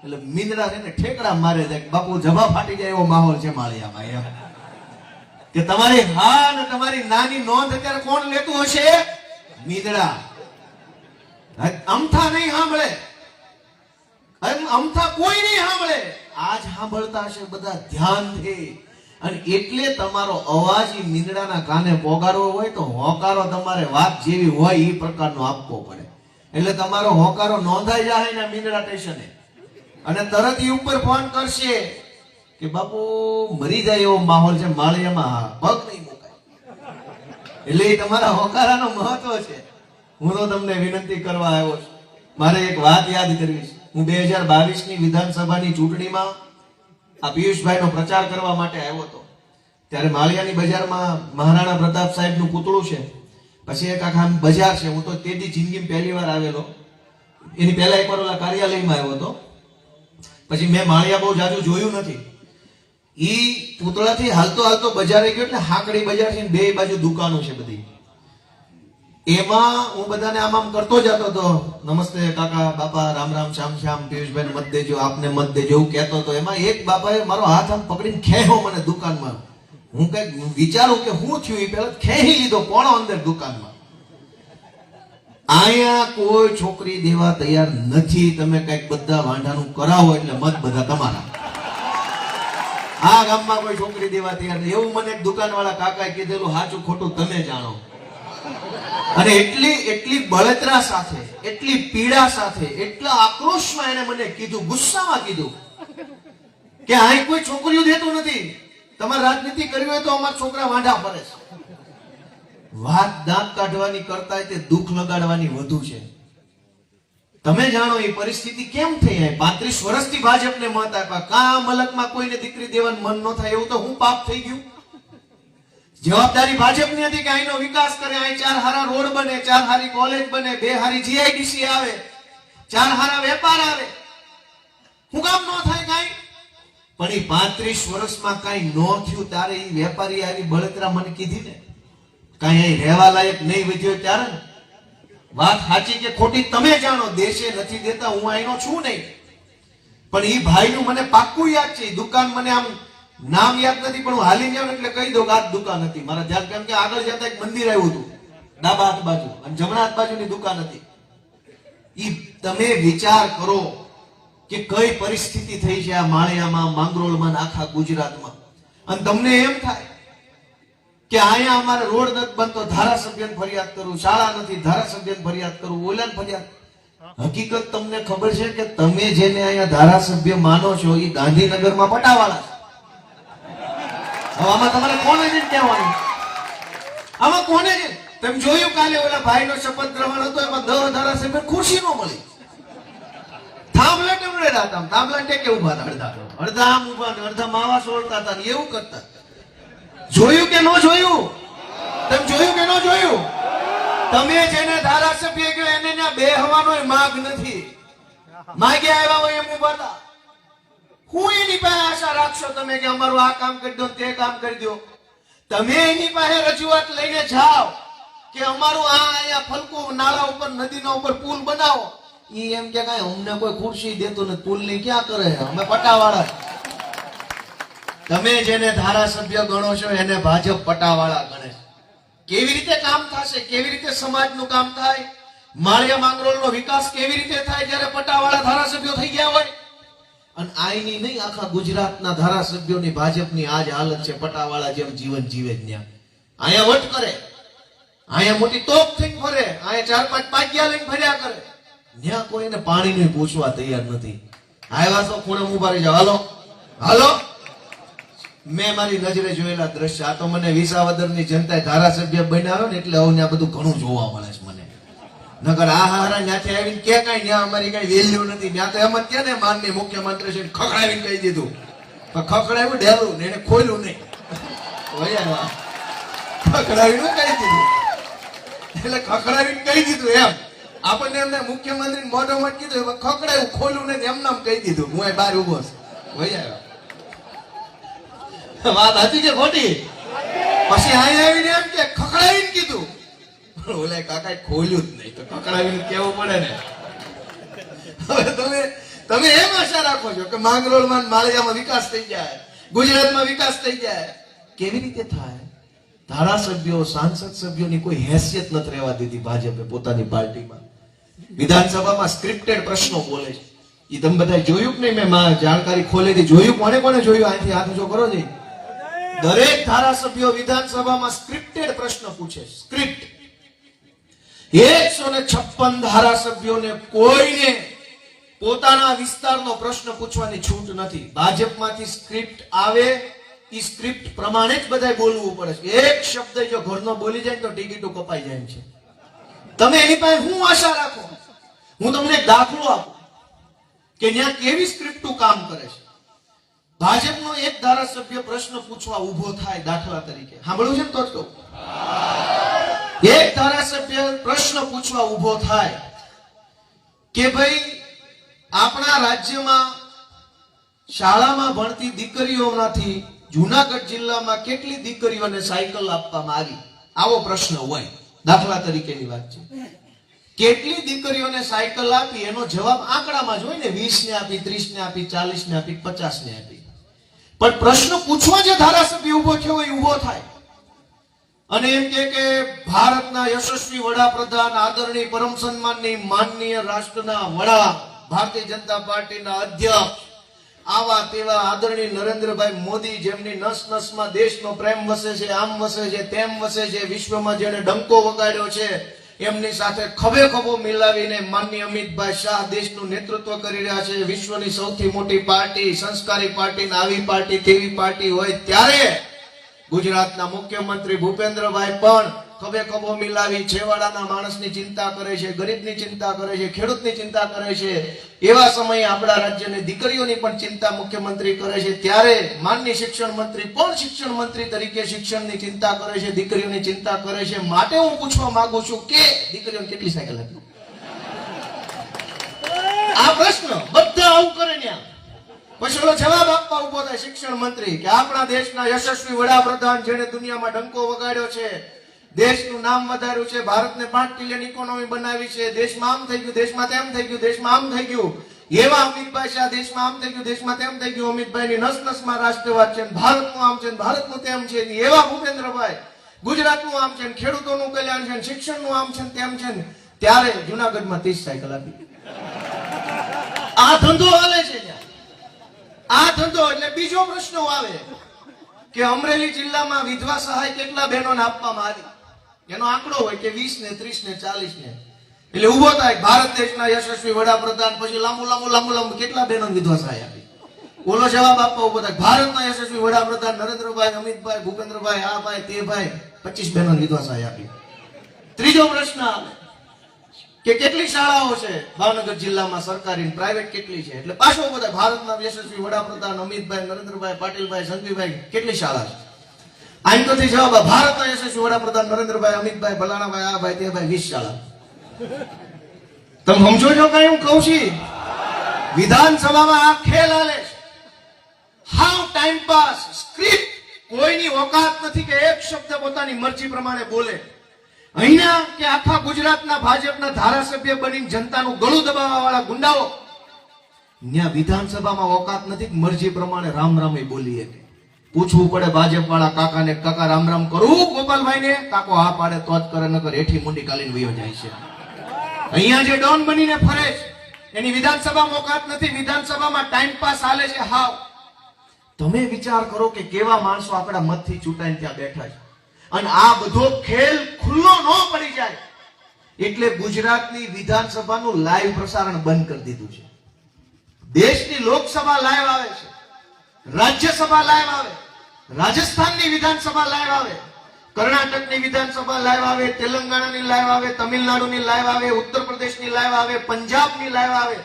એટલે મીંદડા છે ને ઠેકડા મારે જાય, બાપુ જભા ફાટી જાય એવો માહોલ છે માળિયામાં. એમ કે તમારી હા ને તમારી નાની નોંધ અત્યારે કોણ લેતું હશે? મીંદડા. અમથા નહીં સાંભળે, અમથા કોઈ નહીં સાંભળે, આજ સાંભળતા હશે બધા ધ્યાનથી. અને એટલે તમારો અવાજ ઈ મીંદડાના કાને પોગારવો હોય તો હોકારો તમારે વાત જેવી હોય એ પ્રકારનો આપવો પડે. એટલે તમારો હોકારો નોંધાઈ જાય ને મીંદડા સ્ટેશને, અને તરત ઈ ઉપર ફોન કરશે કે બાપુ મરી જાય એવો માહોલ છે માળિયામાં, પગ નહીં મુકાય. એટલે એ તમારા હોકારાનો મહત્વ છે. હું તો તમને વિનંતી કરવા આવ્યો છું. મારે એક વાત યાદ કરવી છે. હું 2022 ની વિધાનસભાની ચૂંટણીમાં આ પિયુષભાઈનો પ્રચાર કરવા માટે આવ્યો હતો. ત્યારે માળિયાની બજારમાં મહારાણા પ્રતાપ સાહેબનું પૂતળું છે, પછી એક આખા બજાર છે. હું તો તેદી જિંદગીમાં પહેલી વાર આવેલો. એની પહેલા એકવાર ઓલા કાર્યાલયમાં આવ્યો હતો. પછી મેં માળિયા બહુ જાજુ જોયું નથી. ઈ પૂતળાથી હાલતો હાલતો બજારે ગયો, એટલે હાકડી બજાર છે, બે બાજુ દુકાનો છે બધી. એમાં હું બધાને આમ કરતો જતો હતો, નમસ્તે કાકા, બાપા, રામ રામ, શ્યામ શ્યામ, પિયુષભાઈ મત દેજો, આપને મત દેજો, એવું કહેતો હતો. એમાં એક બાપાએ મારો હાથ આમ પકડીને ખેંચ્યો મને દુકાનમાં. હું કઈક વિચારું કે હું થયું, એ પેલા ખેંચી લીધો કોણો અંદર દુકાનમાં. અહીંયા કોઈ છોકરી દેવા તૈયાર નથી. તમે કઈક બધા વાંઢાનું કરાવો એટલે મત બધા તમારા. આ ગામમાં કોઈ છોકરી દેવા તૈયાર નથી, એવું મને એક દુકાનવાળા કાકાએ કીધેલું. સાચું ખોટું તમે જાણો. અને એટલી બળતરા સાથે, એટલી પીડા સાથે, એટલા આક્રોશમાં એને મને કીધું, ગુસ્સામાં કીધું કે અહીં કોઈ છોકરીઓ દેતું નથી. તમારે રાજનીતિ કરવી હોય તો અમારા છોકરા વાંઢા ફરે છે. વાત દાંત કાઢવાની કરતા તે દુઃખ લગાડવાની વધુ છે. તમે જાણો એ પરિસ્થિતિ કેમ થઈ. 35 વર્ષથી ભાજપને મત આપ્યા, કા મલકમાં કોઈને દીકરી દેવાનું મન ન થાય, એવું તો હું પાપ થઈ ગયું. જવાબદારી ભાજપની હતી કે અહીંનો વિકાસ કરે, અહીં 4 હારા રોડ બને, 4 હારી કોલેજ બને, 2 હારી જીઆઈડીસી આવે, 4 હારા વેપાર આવે. હું કામ ન થાય કાઈ? પણ એ 35 વર્ષમાં કાઈ ન થયું. ત્યારે એ વેપારી આવી બળતરા મને કીધી ને, કાઈ અહીં રહેવા લાયક નહીં વધ્યો ત્યારે ને. વાત સાચી કે ખોટી તમે જાણો. દેશે નથી દેતા, હું અહીંનો છું નહીં. પણ એ ભાઈનું મને પાક્કું યાદ છે. દુકાન મને આમ નામ યાદ નથી, પણ હું હાલી જાઉં એટલે કહી દઉં કે આ દુકાન હતી મારા ધ્યાન. કેમ કે આગળ જતા એક મંદિર આવ્યું હતું ડાબા હાથ બાજુ, અને જમણા હાથ બાજુની દુકાન હતી. ઈ તમે વિચાર કરો કે કઈ પરિસ્થિતિ થઈ છે આ માળિયામાં, માંગરોળમાં, આખા ગુજરાતમાં. અને તમને એમ થાય કે અહીંયા અમારે રોડ નથી બનતો, ધારાસભ્યને ફરિયાદ કરું, શાળા નથી, ધારાસભ્યને ફરિયાદ કરું, ઓલાને ફરિયાદ. હકીકત તમને ખબર છે કે તમે જેને અહીંયા ધારાસભ્ય માનો છો એ ગાંધીનગરમાં પટાવાળા છે. આમાં તમારે કોને જ કહેવાનું? આમાં કોને જ? તમે જોયું કાલે ઓલા ભાઈનો શપથ ગ્રહણ હતો, એમાં 10 ધારાસભ્ય ખુરશી નો મળી. થાંભલા ટમડેલા હતા, થાંભલા ટેકે ઉભા હતા, અડધા આમ ઉભા ને અડધા માવા સોળતા હતા, એવું કરતા. જોયું કે ન જોયું? તમે જોયું કે ન જોયું? તમે જેને ધારાસભ્ય કહો એને ત્યાં બેહવાનો માગ નથી. માગે આવ્યા હોય એમ ઉભા હતા. હું એની પાસે આશા રાખશો તમે કે અમારું આ કામ કરી દો, તે કામ કરી દો? તમે એની પાસે રજૂઆત લઈને જાઓ કે અમારું આ અહીંયા ફલકુ નાળા ઉપર, નદીના ઉપર પુલ બનાવો. ઈ એમ કે કાંઈ અમને કોઈ ખુરશી દેતું નથી, પુલ ની ક્યાં કરે, અમે પટાવાળા. તમે જેને ધારાસભ્ય ગણો છો એને ભાજપ પટાવાળા ગણે. કેવી રીતે કામ થશે? કેવી રીતે સમાજનું કામ થાય? માળિયા માંગરોળનો વિકાસ કેવી રીતે થાય જ્યારે પટાવાળા ધારાસભ્યો થઈ ગયા હોય? અને આઈની નહીં, આખા ગુજરાતના ધારાસભ્યોની ભાજપની આજ હાલત છે. પટાવાળા જેમ જીવન જીવે જ ન્યા. અહીંયા વટ કરે, અહીંયા મોટી તોપ થઈને ફરે, અહીંયા 4-5 પાગ્યા લઈને ફર્યા કરે. ન્યા કોઈને પાણીનું પૂછવા તૈયાર નથી. આવ્યા તો ખૂણે ઉભા રહી જાવ, હાલો હાલો. મેં મારી નજરે જોયેલા દ્રશ્ય. આ તો મને વિસાવદરની જનતાએ ધારાસભ્ય બનાવ્યો ને એટલે હવે આ બધું ઘણું જોવા મળે છે મને. નગર આ હારા ત્યાંથી આવીને કે કઈ ત્યાં અમારી કઈ વેલ્યુ નથી. ત્યાં તો એમ જ કે ને માનનીય મુખ્યમંત્રી છે ખખડાવીને કહી દીધું. પણ ખખડાવ્યું ડેલું ને એને ખોલ્યું નહીં. ખખડાવીને કહી દીધું એટલે ખખડાવીને કહી દીધું એમ. આપણને એમને મુખ્યમંત્રી મોઢોમાં કીધું ખખડાયું, ખોલ્યું નહીં, એમ નામ કહી દીધું. હું બહાર ઉભો છું. વાત હતી કે ખોટી? પછી અહીંયા આવીને એમ કે ખખડાવીને કીધું. ઓલા કાકા ખોલ્યું જ નહીં તો ખખડાવીને કેવું પડે ને. હવે તમે એમ આશા રાખો છો કે માંગરોળમાં, માળિયામાં વિકાસ થઈ જાય, ગુજરાતમાં વિકાસ થઈ જાય. કેવી રીતે થાય? ધારાસભ્યો, સાંસદ સભ્યોની કોઈ હેસિયત નથી રહેવા દીધી ભાજપે પોતાની પાર્ટીમાં. વિધાનસભામાં સ્ક્રિપ્ટેડ પ્રશ્નો બોલે છે. એ તમે બધા જોયું કે નહીં? મેં જાણકારી ખોલેલી જોયું. કોને કોને જોયું? અહીંથી હાથ ઊંચો કરો ને. દરેક ધારાસભ્યો વિધાનસભામાં સ્ક્રિપ્ટેડ પ્રશ્ન પૂછે. સ્ક્રિપ્ટ 156 ધારાસભ્યોને કોઈને પોતાના વિસ્તારનો પ્રશ્ન પૂછવાની છૂટ નથી. ભાજપમાંથી સ્ક્રિપ્ટ આવે એ સ્ક્રિપ્ટ પ્રમાણે જ બધાય બોલવું પડે છે. એક શબ્દ જો ઘરનો બોલી જાય તો ટિકિટો કપાઈ જાય છે. તમે એની પાસે હું આશા રાખો? હું તમને એક દાખલો આપું કે ત્યાં કેવી સ્ક્રિપ્ટો કામ કરે છે. ભાજપનો એક ધારાસભ્ય પ્રશ્ન પૂછવા ઊભો થાય, દાખલા તરીકે સાંભળ્યું છે ને તો જ કહું. એક ધારાસભ્ય પ્રશ્ન પૂછવા ઊભો થાય કે ભાઈ આપણા રાજ્યમાં શાળામાં ભણતી દીકરીઓમાંથી જુનાગઢ જિલ્લામાં કેટલી દીકરીઓને સાયકલ આપવામાં આવી? આવો પ્રશ્ન હોય, દાખલા તરીકેની વાત છે. કેટલી દીકરીઓને સાયકલ આપી એનો જવાબ આંકડામાં જ હોય ને, 20 ને આપી, 30 ને આપી, 40 ને આપી, 50 ને આપી. પણ પ્રશ્ન પૂછવા જે ધારાસભ્ય ઉભો થયો એ ઉભો થાય અને એમ કે ભારતના યશસ્વી વડાપ્રધાન આદરણીય પરમ સન્માનની માનનીય રાષ્ટ્રના વડા ભારતીય જનતા પાર્ટીના અધ્યક્ષ આવા તેવા આદરણીય નરેન્દ્રભાઈ મોદી, જેમની નસ નસમાં દેશનો પ્રેમ વસે છે, આમ વસે છે, તેમ વસે છે, વિશ્વમાં જેને ડંકો વગાડ્યો છે, એમની સાથે ખભે ખભો મિલાવીને માનનીય અમિતભાઈ શાહ દેશનું નેતૃત્વ કરી રહ્યા છે. વિશ્વની સૌથી મોટી પાર્ટી, સંસ્કારી પાર્ટી, આવી પાર્ટી તેવી પાર્ટી હોય ત્યારે ગુજરાતના મુખ્યમંત્રી ભૂપેન્દ્રભાઈ પણ ખભે ખભો મિલાવી છેવાડાના માણસની ચિંતા કરે છે, ગરીબની ચિંતા કરે છે, ખેડૂતની ચિંતા કરે છે. એવા સમયે આપણા રાજ્યની દીકરીઓની પણ ચિંતા મુખ્યમંત્રી કરે છે. ત્યારે માનનીય શિક્ષણ મંત્રી પણ શિક્ષણ મંત્રી તરીકે શિક્ષણની ચિંતા કરે છે, દીકરીઓની ચિંતા કરે છે. માટે હું પૂછવા માંગુ છું કે દીકરીઓને કેટલી સાયકલ આપી? આ પ્રશ્ન બધા આવું કરે ને. પછી ઓલો જવાબ આપવા ઉભો થાય શિક્ષણ મંત્રી કે આપણા દેશના યશસ્વી વડાપ્રધાન જેને દુનિયામાં ડંકો વગાડ્યો છે, દેશનું નામ વધાર્યું છે, ભારતને 5 ટ્રિલિયન ઇકોનોમી બનાવી છે, દેશમાં આમ થઈ ગયું, દેશમાં તેમ થઈ ગયું, દેશમાં આમ થઈ ગયું, એવા અમિતભાઈ શાહ દેશમાં આમ થઈ ગયું, દેશમાં તેમ થઈ ગયું, અમિતભાઈની નસ નસમાં રાષ્ટ્રવાદ છે, ભારતનું આમ છે, ભારતનું તેમ છે, એવા ભૂપેન્દ્રભાઈ ગુજરાતનું આમ છે, ખેડૂતોનું કલ્યાણ છે, શિક્ષણનું આમ છે, તેમ છે. ત્યારે જુનાગઢમાં 30 સાયકલ આપી. આ ધંધો હાલે છે. આ ધંધો એટલે બીજો પ્રશ્ન આવે કે અમરેલી જિલ્લામાં વિધવા સહાય કેટલા બહેનોને આપવામાં આવી? એનો આંકડો હોય કે 20 ને 30 ને 40 ને. એટલે ઉભો થાય ભારત દેશના યશસ્વી વડાપ્રધાન, પછી લાંબુ કેટલા બહેનોને વિધવા સહાય આપી? ઓલો જવાબ આપવા ઉભો થાય ભારતના યશસ્વી વડાપ્રધાન નરેન્દ્રભાઈ, અમિતભાઈ, ભૂપેન્દ્રભાઈ, આ ભાઈ તે ભાઈ 25 બહેનોને વિધવા સહાય આપી. ત્રીજો પ્રશ્ન આવે કે કેટલી શાળાઓ છે ભાવનગર જિલ્લામાં, સરકારી પ્રાઇવેટ કેટલી છે? એટલે પાછો બધા ભારતના યશસ્વી વડાપ્રધાન અમિતભાઈ, નરેન્દ્રભાઈ, પાટીલભાઈ, સંજયભાઈ કેટલી શાળા છે? આમ તો જવાબ ભારતના યશસ્વી વડાપ્રધાન નરેન્દ્રભાઈ, અમિતભાઈ, ભલાણાભાઈ, આ ભાઈ તે ભાઈ 20 શાળા. તમે સમજો છો કઈ હું કહું છું? વિધાનસભામાં આ ખેલ હાલે છે. હાવ ટાઈમ પાસ, સ્ક્રિપ્ટ. કોઈની ઓકાત નથી કે એક શબ્દ પોતાની મરજી પ્રમાણે બોલે. અહીંયા કે આખા ગુજરાતના ભાજપના ધારાસભ્ય બની જનતાનું ગળું દબાવવા વાળા ગુંડાઓ, ત્યાં વિધાનસભામાં ઓકાત નથી મરજી પ્રમાણે રામ રામ બોલીએ. પૂછવું પડે ભાજપ વાળા કાકાને, કાકા રામ રામ કરું ગોપાલભાઈ ને? કાકો હા પાડે તો જ કરે, નકર હેઠી મુંડી કાલીને વયો જાય છે. અહીંયા જે ડોન બનીને ફરે છે એની વિધાનસભામાં ઓકાત નથી. વિધાનસભામાં ટાઈમ પાસ હાલે છે. હાવ તમે વિચાર કરો કે કેવા માણસો આપણા મતથી ચૂંટાઈને ત્યાં બેઠા છે. અને આ બધો ખેલ ખુલ્લો ન પડી જાય એટલે ગુજરાતની વિધાનસભાનું લાઈવ પ્રસારણ બંધ કરી દીધું છે. દેશની લોકસભા લાઈવ આવે છે, રાજ્યસભા લાઈવ આવે, રાજસ્થાનની વિધાનસભા લાઈવ આવે, કર્ણાટકની વિધાનસભા લાઈવ આવે, તેલંગાણાની લાઈવ આવે, તમિલનાડુની લાઈવ આવે, ઉત્તર પ્રદેશની લાઈવ આવે, પંજાબની લાઈવ આવે,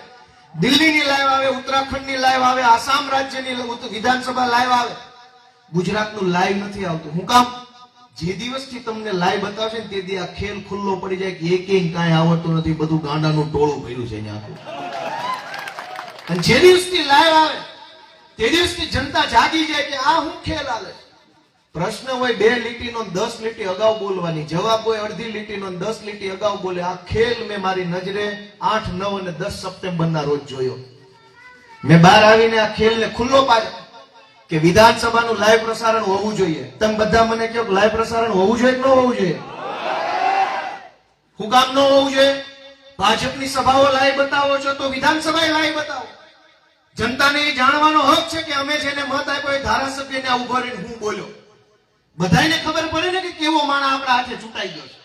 દિલ્હીની લાઈવ આવે, ઉત્તરાખંડની લાઈવ આવે, આસામ રાજ્યની વિધાનસભા લાઈવ આવે. ગુજરાતનું લાઈવ નથી આવતું. હું કામ? જે દિવસથી તમને લાઈવ બતાવશે ને તે દી આ ખેલ ખુલ્લો પડી જાય કે એક કાંઈ આવડતું નથી, બધું ગાંડાનું ટોળું ભર્યું છે અહીંયા. અને જે દિવસથી લાઈવ આવે તે દિવસથી જનતા જાગી જાય કે આ હું ખેલ હાલે. પ્રશ્ન હોય 2 લીટીનો 10 લીટી અગાઉ બોલવાની, જવાબ હોય અડધી લીટીનો 10 લીટી અગાઉ બોલે. આ ખેલ મેં મારી નજરે 8, 9 અને 10 સપ્ટેમ્બરના રોજ જોયો. મેં બહાર આવીને આ ખેલને ખુલ્લો પાડ્યો કે વિધાનસભાનું લાઈવ પ્રસારણ હોવું જોઈએ. તમે બધા મને કહો લાઈવ પ્રસારણ હોવું જોઈએ કે ન હોવું જોઈએ? હું કામ ન હોવું જોઈએ? ભાજપની સભાઓ લાઈવ બતાવો છો તો વિધાનસભા લાઈવ બતાવો. જનતાને એ જાણવાનો હક છે કે અમે જેને મત આપ્યો એ ધારાસભ્યને આ ઉભો રહીને હું બોલ્યો. બધાને ખબર પડે ને કે કેવો માણસ આપણા હાથે ચૂંટાઈ ગયો છે.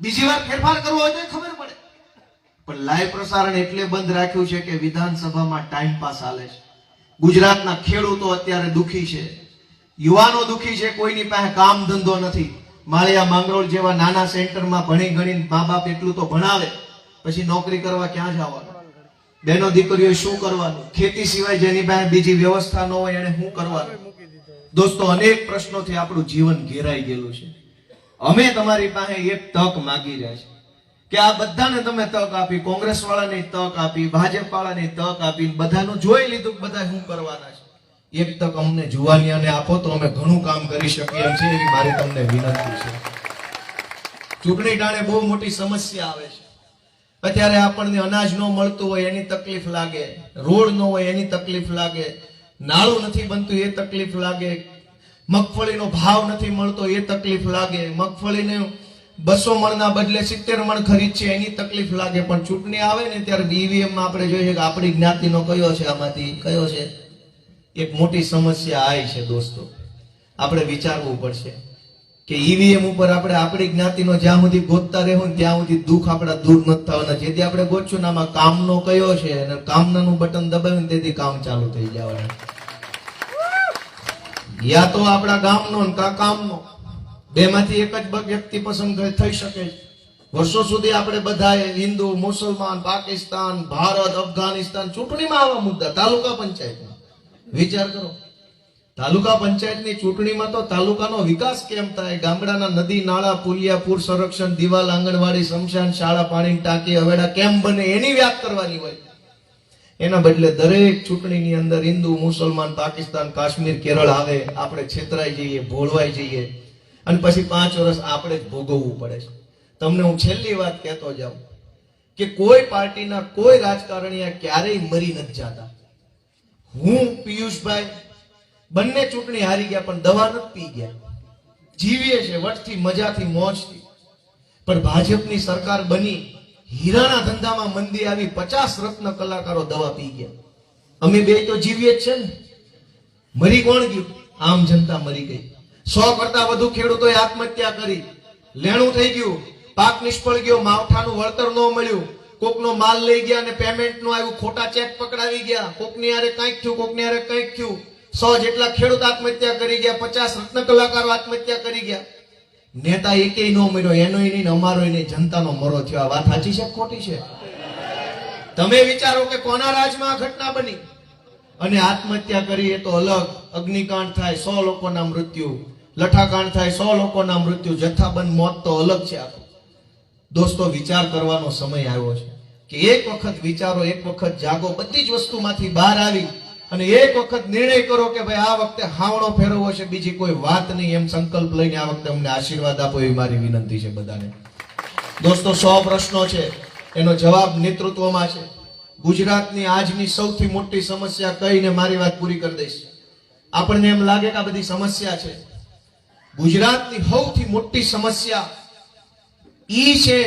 બીજી વાર ફેરફાર કરવો હોય તો ખબર પડે. પણ લાઈવ પ્રસારણ એટલે બંધ રાખ્યું છે કે વિધાનસભામાં ટાઈમ પાસ હાલે છે. ગુજરાતના ખેડૂતો અત્યારે દુખી છે, યુવાનો દુખી છે, કોઈની પાસે કામ ધંધો નથી. માળિયા માંગરોળ જેવા નાના સેન્ટરમાં ભણી ગણીને મા બાપ એટલું તો ભણાવે, પછી નોકરી કરવા ક્યાં જવાનું? બહેનો દીકરીઓ શું કરવાનું? ખેતી સિવાય જેની પાસે બીજી વ્યવસ્થા ન હોય એને શું કરવાનું? દોસ્તો, અનેક પ્રશ્નોથી આપણું જીવન ઘેરાઈ ગયેલું છે. અમે તમારી પાસે એક તક માગી રહ્યા છીએ કે આ બધાને તમે તક આપી, કોંગ્રેસ વાળાને તક આપી, ભાજપ વાળાને તક આપી, બધાનું જોઈ લીધું કે બધા શું કરવાના છે. એક તક અમને જુવાનિયાને આપો તો અમે ઘણું કામ કરી શકીએ એમ છે, એવી મારી તમને વિનંતી છે. ચૂંટણી ટાણે બહુ મોટી સમસ્યા આવે છે. અત્યારે આપણને અનાજ ન મળતું હોય એની તકલીફ લાગે, રોડ ન હોય એની તકલીફ લાગે, નાળું નથી બનતું એ તકલીફ લાગે, મગફળીનો ભાવ નથી મળતો એ તકલીફ લાગે, મગફળીને 200 મણના બદલે 70 મણ ખરીદ છે એની તકલીફ લાગે. પણ ચૂંટણી આવે ને ત્યારે ઈવીએમ માં આપણે જોઈએ કે આપણી જ્ઞાતિનો કયો છે, આમાંથી કયો છે. એક મોટી સમસ્યા આવી છે દોસ્તો, આપણે વિચારવું પડશે કે ઈવીએમ ઉપર આપણે આપણી જ્ઞાતિનો જ્યાં સુધી ગોતતા રહેવું ત્યાં સુધી દુઃખ આપણા દૂર નથી થવાના. જેથી આપણે ગોતશું ને આમાં કામનો કયો છે અને કામનાનું બટન દબાવ્યું તેથી કામ ચાલુ થઈ જવાનું. યા તો આપણા ગામનો ને કા કામનો, બેમાંથી એક જ વ્યક્તિ પસંદ થઈ શકે છે. વર્ષો સુધી આપણે બધા હિન્દુ, મુસલમાન, પાકિસ્તાન, ભારત, અફઘાનિસ્તાન, ચૂંટણીમાં આવા મુદ્દા. તાલુકા પંચાયતમાં વિચાર કરો, તાલુકા પંચાયતની ચૂંટણીમાં તો તાલુકાનો વિકાસ કેમ થાય, ગામડાના નદી નાળા, પુલિયા, પૂર સંરક્ષણ, દિવાલ, આંગણવાડી, સ્મશાન, શાળા, પાણીની ટાંકી, હવેડા કેમ બને એની વાત કરવાની હોય. એના બદલે દરેક ચૂંટણીની અંદર હિન્દુ, મુસલમાન, પાકિસ્તાન, કાશ્મીર, કેરળ આવે, આપણે છેતરાઈ જઈએ, ભોળવાઈ જઈએ અને પછી 5 વર્ષ આપણે જ ભોગવવું પડે છે. તમને હું છેલ્લી વાત કહેતો જાઉં કે કોઈ પાર્ટીના કોઈ રાજકારણીયા ક્યારેય મરી નથી જતા. હું, પિયુષભાઈ બંને ચૂંટણી હારી ગયા પણ દવા નથી પી ગયા, જીવીએ છે વટથી, મજાથી, મોજથી. પણ ભાજપની સરકાર બની, હીરાના ધંધામાં મંદી આવી, 50 રત્ન કલાકારો દવા પી ગયા. અમે બે તો જીવીએ જ છે ને. મરી કોણ ગયું? આમ જનતા મરી ગઈ. 100 કરતા વધુ ખેડૂતોએ આત્મહત્યા કરી, લેણું થઈ ગયું, પાક નિષ્ફળ ગયો, માવઠાનું વળતર ન મળ્યું, કોકનો માલ લઈ ગયા અને પેમેન્ટ નું આવ્યું, ખોટા ચેક પકડાવી ગયા, કોકની હારે કંઈક થયું, કોકની હારે કંઈક થયું. 100 જેટલા ખેડૂત આત્મહત્યા કરી ગયા, 50 રત્ન કલાકારો આત્મહત્યા કરી ગયા. નેતા એકેય ન મર્યો, એનોય નહીં, અમારોય નહીં, જનતાનો મરો થયો. આ વાત સાચી છે ખોટી છે? તમે વિચારો કે કોના રાજમાં આ ઘટના બની? અને આત્મહત્યા કરી એ તો અલગ, અગ્નિકાંડ થાય 100 લોકોના મૃત્યુ, લઠાકાંડ થાય 100 લોકોના મૃત્યુ, જથ્થાબંધ મોત તો અલગ છે. આખું દોસ્તો, વિચાર કરવાનો સમય આવ્યો છે કે એક વખત વિચારો, એક વખત જાગો, બધી જ વસ્તુમાંથી બહાર આવી અને એક વખત નિર્ણય કરો કે ભાઈ આ વખતે હાવણો ફેરવવો છે, બીજી કોઈ વાત નહીં. એમ સંકલ્પ લઈને આ વખતે અમને આશીર્વાદ આપો એવી મારી વિનંતી છે બધાને. દોસ્તો, 100 પ્રશ્નો છે, એનો જવાબ નેતૃત્વમાં છે. ગુજરાતની આજની સૌથી મોટી સમસ્યા કહીને મારી વાત પૂરી કરી દઈશ. આપણને એમ લાગે કે આ બધી સમસ્યા છે. ગુજરાતની સૌથી મોટી સમસ્યા ઈ છે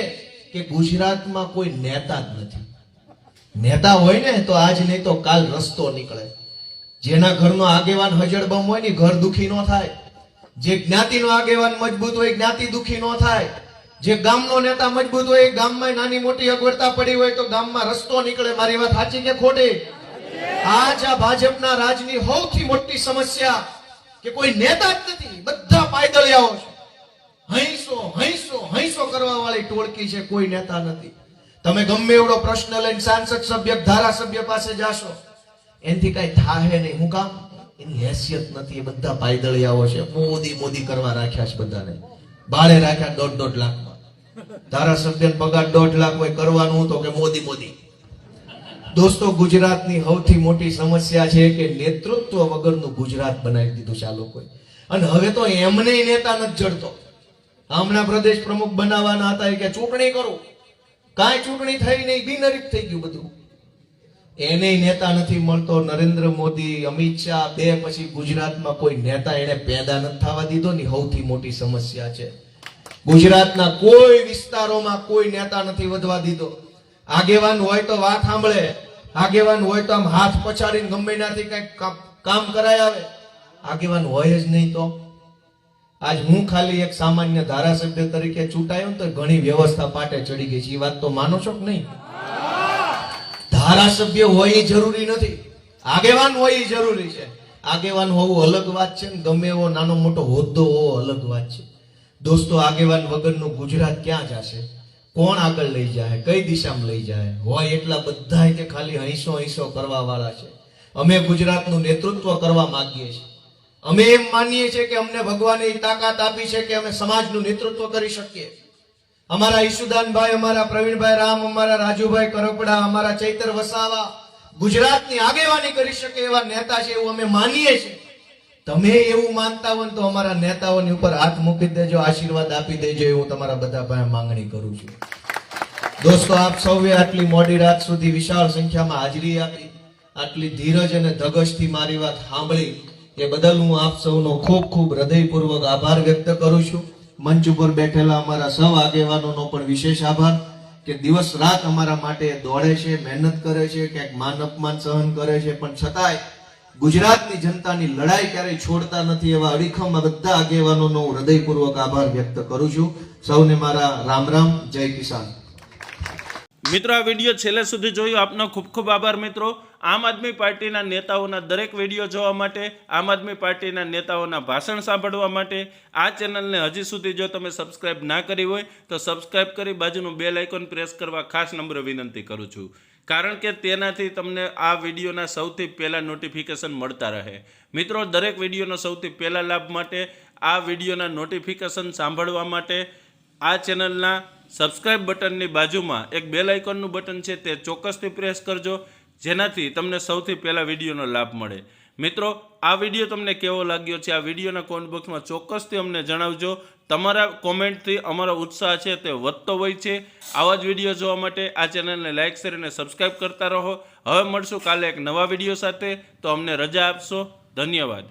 કે ગુજરાતમાં કોઈ નેતા જ નથી. નેતા હોય ને તો આજ નહીં તો કાલ રસ્તો નીકળે. જેના ઘરનો આગેવાન હજળબમ હોય ને ઘર દુખી ન થાય. જે જ્ઞાતિનો આગેવાન મજબૂત હોય જ્ઞાતિ દુખી ન થાય. જે ગામનો નેતા મજબૂત હોય ગામમાં નાની મોટી અગવડતા પડી હોય તો ગામમાં રસ્તો નીકળે. મારી વાત સાચી કે ખોટી? આજ આ ભાજપના રાજની સૌથી મોટી સમસ્યા કે કોઈ નેતા જ નથી, બધા પાયદળિયાઓ છે. હૈસો કરવા વાળી ટોળકી છે, કોઈ નેતા નથી. તમે ગમે એવડો પ્રશ્ન લઈને સાંસદ સભ્ય, ધારાસભ્ય પાસે જાશો, એનાથી કઈ થાહે નહીં. હું કામ? એની હેસિયત નથી. એ બધા પાયદળિયાઓ છે. મોદી કરવા રાખ્યા છે બધાને, બાળે રાખ્યા 1.5 લાખમાં. ધારાસભ્યનો પગાર 1.5 લાખ હોય, કરવાનું તો કે મોદી. દોસ્તો, ગુજરાતની સૌથી મોટી સમસ્યા છે કે નેતૃત્વ વગરનું ગુજરાત બનાવી દીધું છે આ લોકોએ. અને હવે તો એમને નેતા નથી જડતો. હમણાં પ્રદેશ પ્રમુખ બનાવવાના હતા કે ચૂંટણી કરો, કાંઈ ચૂંટણી થઈ નહીં, બિનહરીફ થઈ ગયું બધું. એને નેતા નથી મળતો. નરેન્દ્ર મોદી, અમિત શાહ, બે પછી ગુજરાતમાં કોઈ નેતા એને પેદા નથી થવા દીધો ને સૌથી મોટી સમસ્યા છે. ગુજરાતના કોઈ વિસ્તારોમાં કોઈ નેતા નથી વધવા દીધો. આગેવાન હોય તો વાત સાંભળે, આગેવાન હોય તો આમ હાથ પછાડીને ગમે ત્યાંથી કઈક કામ કરાય આવે. આગેવાન હોય જ નહીં તો આજ હું ખાલી એક સામાન્ય ધારાસભ્ય તરીકે ચૂંટાયો તો ઘણી વ્યવસ્થા પાટે ચડી ગઈ છે. એ વાત તો માનો છો કે નહીં? ધારાસભ્ય હોય એ જરૂરી નથી, આગેવાન હોય એ જરૂરી છે. આગેવાન હોવું અલગ વાત છે ને ગમે એવો નાનો મોટો હોદ્દો હોવો અલગ વાત છે. દોસ્તો, આગેવાન વગરનું ગુજરાત ક્યાં જશે? કોણ આગળ લઈ જાય? કઈ દિશામાં લઈ જાય? હોય એટલા બધા કે ખાલી હૈસો કરવા વાળા છે. અમે ગુજરાતનું નેતૃત્વ કરવા માંગીએ છીએ. અમે એમ માનીએ છીએ કે અમને ભગવાને એ તાકાત આપી છે કે અમે સમાજનું નેતૃત્વ કરી શકીએ. અમારા ઈશુદાનભાઈ, અમારા પ્રવીણભાઈ રામ, અમારા રાજુભાઈ કરપડા, અમારા ચૈતર વસાવા ગુજરાતની આગેવાની કરી શકે એવા નેતા છે એવું અમે માનીએ છીએ. તમે એવું માનતા હોય તો અમારા નેતાઓની ઉપર હાથ મૂકી દેજો, આશીર્વાદ આપી દેજો, એવું તમારા બધા પાસે માંગણી કરું છું. દોસ્તો, આપ સૌએ આટલી મોડી રાત સુધી વિશાળ સંખ્યામાં હાજરી આપી, આટલી ધીરજ અને ધગશથી મારી વાત સાંભળી એ બદલ હું આપ સૌનો ખૂબ ખૂબ હૃદયપૂર્વક આભાર વ્યક્ત કરું છું. મંચ ઉપર બેઠેલા અમારા સૌ આગેવાનોનો પણ વિશેષ આભાર કે દિવસ રાત અમારા માટે દોડે છે, મહેનત કરે છે, ક્યાંક માન અપમાન સહન કરે છે, પણ છતાંય ગુજરાતની જનતાની લડાઈ ક્યારેય છોડતા નથી. એવા અડીખમ બધા આગેવાનોનો હું હૃદયપૂર્વક આભાર વ્યક્ત કરું છું. સૌને મારા રામ રામ, જય કિસાન. મિત્રો, આ વિડીયો છેલ્લે સુધી જોયો આપનો ખૂબ ખૂબ આભાર. મિત્રો, આમ આદમી પાર્ટીના નેતાઓના દરેક વિડીયો જોવા માટે, આમ આદમી પાર્ટીના નેતાઓના ભાષણ સાંભળવા માટે આ ચેનલને હજી સુધી જો તમે સબસ્ક્રાઇબ ના કરી હોય તો સબસ્ક્રાઇબ કરી બાજુનું બેલ આઇકોન પ્રેસ કરવા ખાસ નમ્ર વિનંતી કરું છું. કારણ કે તેનાથી તમને આ વિડીયોના સૌથી પહેલાં નોટિફિકેશન મળતા રહે. મિત્રો, દરેક વિડીયોનો સૌથી પહેલાં લાભ માટે, આ વિડીયોના નોટિફિકેશન સાંભળવા માટે આ ચેનલના સબસ્ક્રાઇબ બટનની બાજુમાં એક બેલ આઇકોનનું બટન છે, તે ચોક્કસથી પ્રેસ કરજો, જેનાથી તમને સૌથી પહેલાં વિડીયોનો લાભ મળે. મિત્રો, આ વિડીયો તમને કેવો લાગ્યો છે? આ વિડીયોના કોમેન્ટ બોક્સમાં ચોક્કસથી અમને જણાવજો. તમારા કોમેન્ટથી અમારો ઉત્સાહ છે તે વધતો હોય છે. આવા જ વિડીયો જોવા માટે આ ચેનલને લાઇક, શેર અને સબસ્ક્રાઇબ કરતા રહો. હવે મળશું કાલે એક નવા વિડીયો સાથે. તો અમને રજા આપશો. ધન્યવાદ.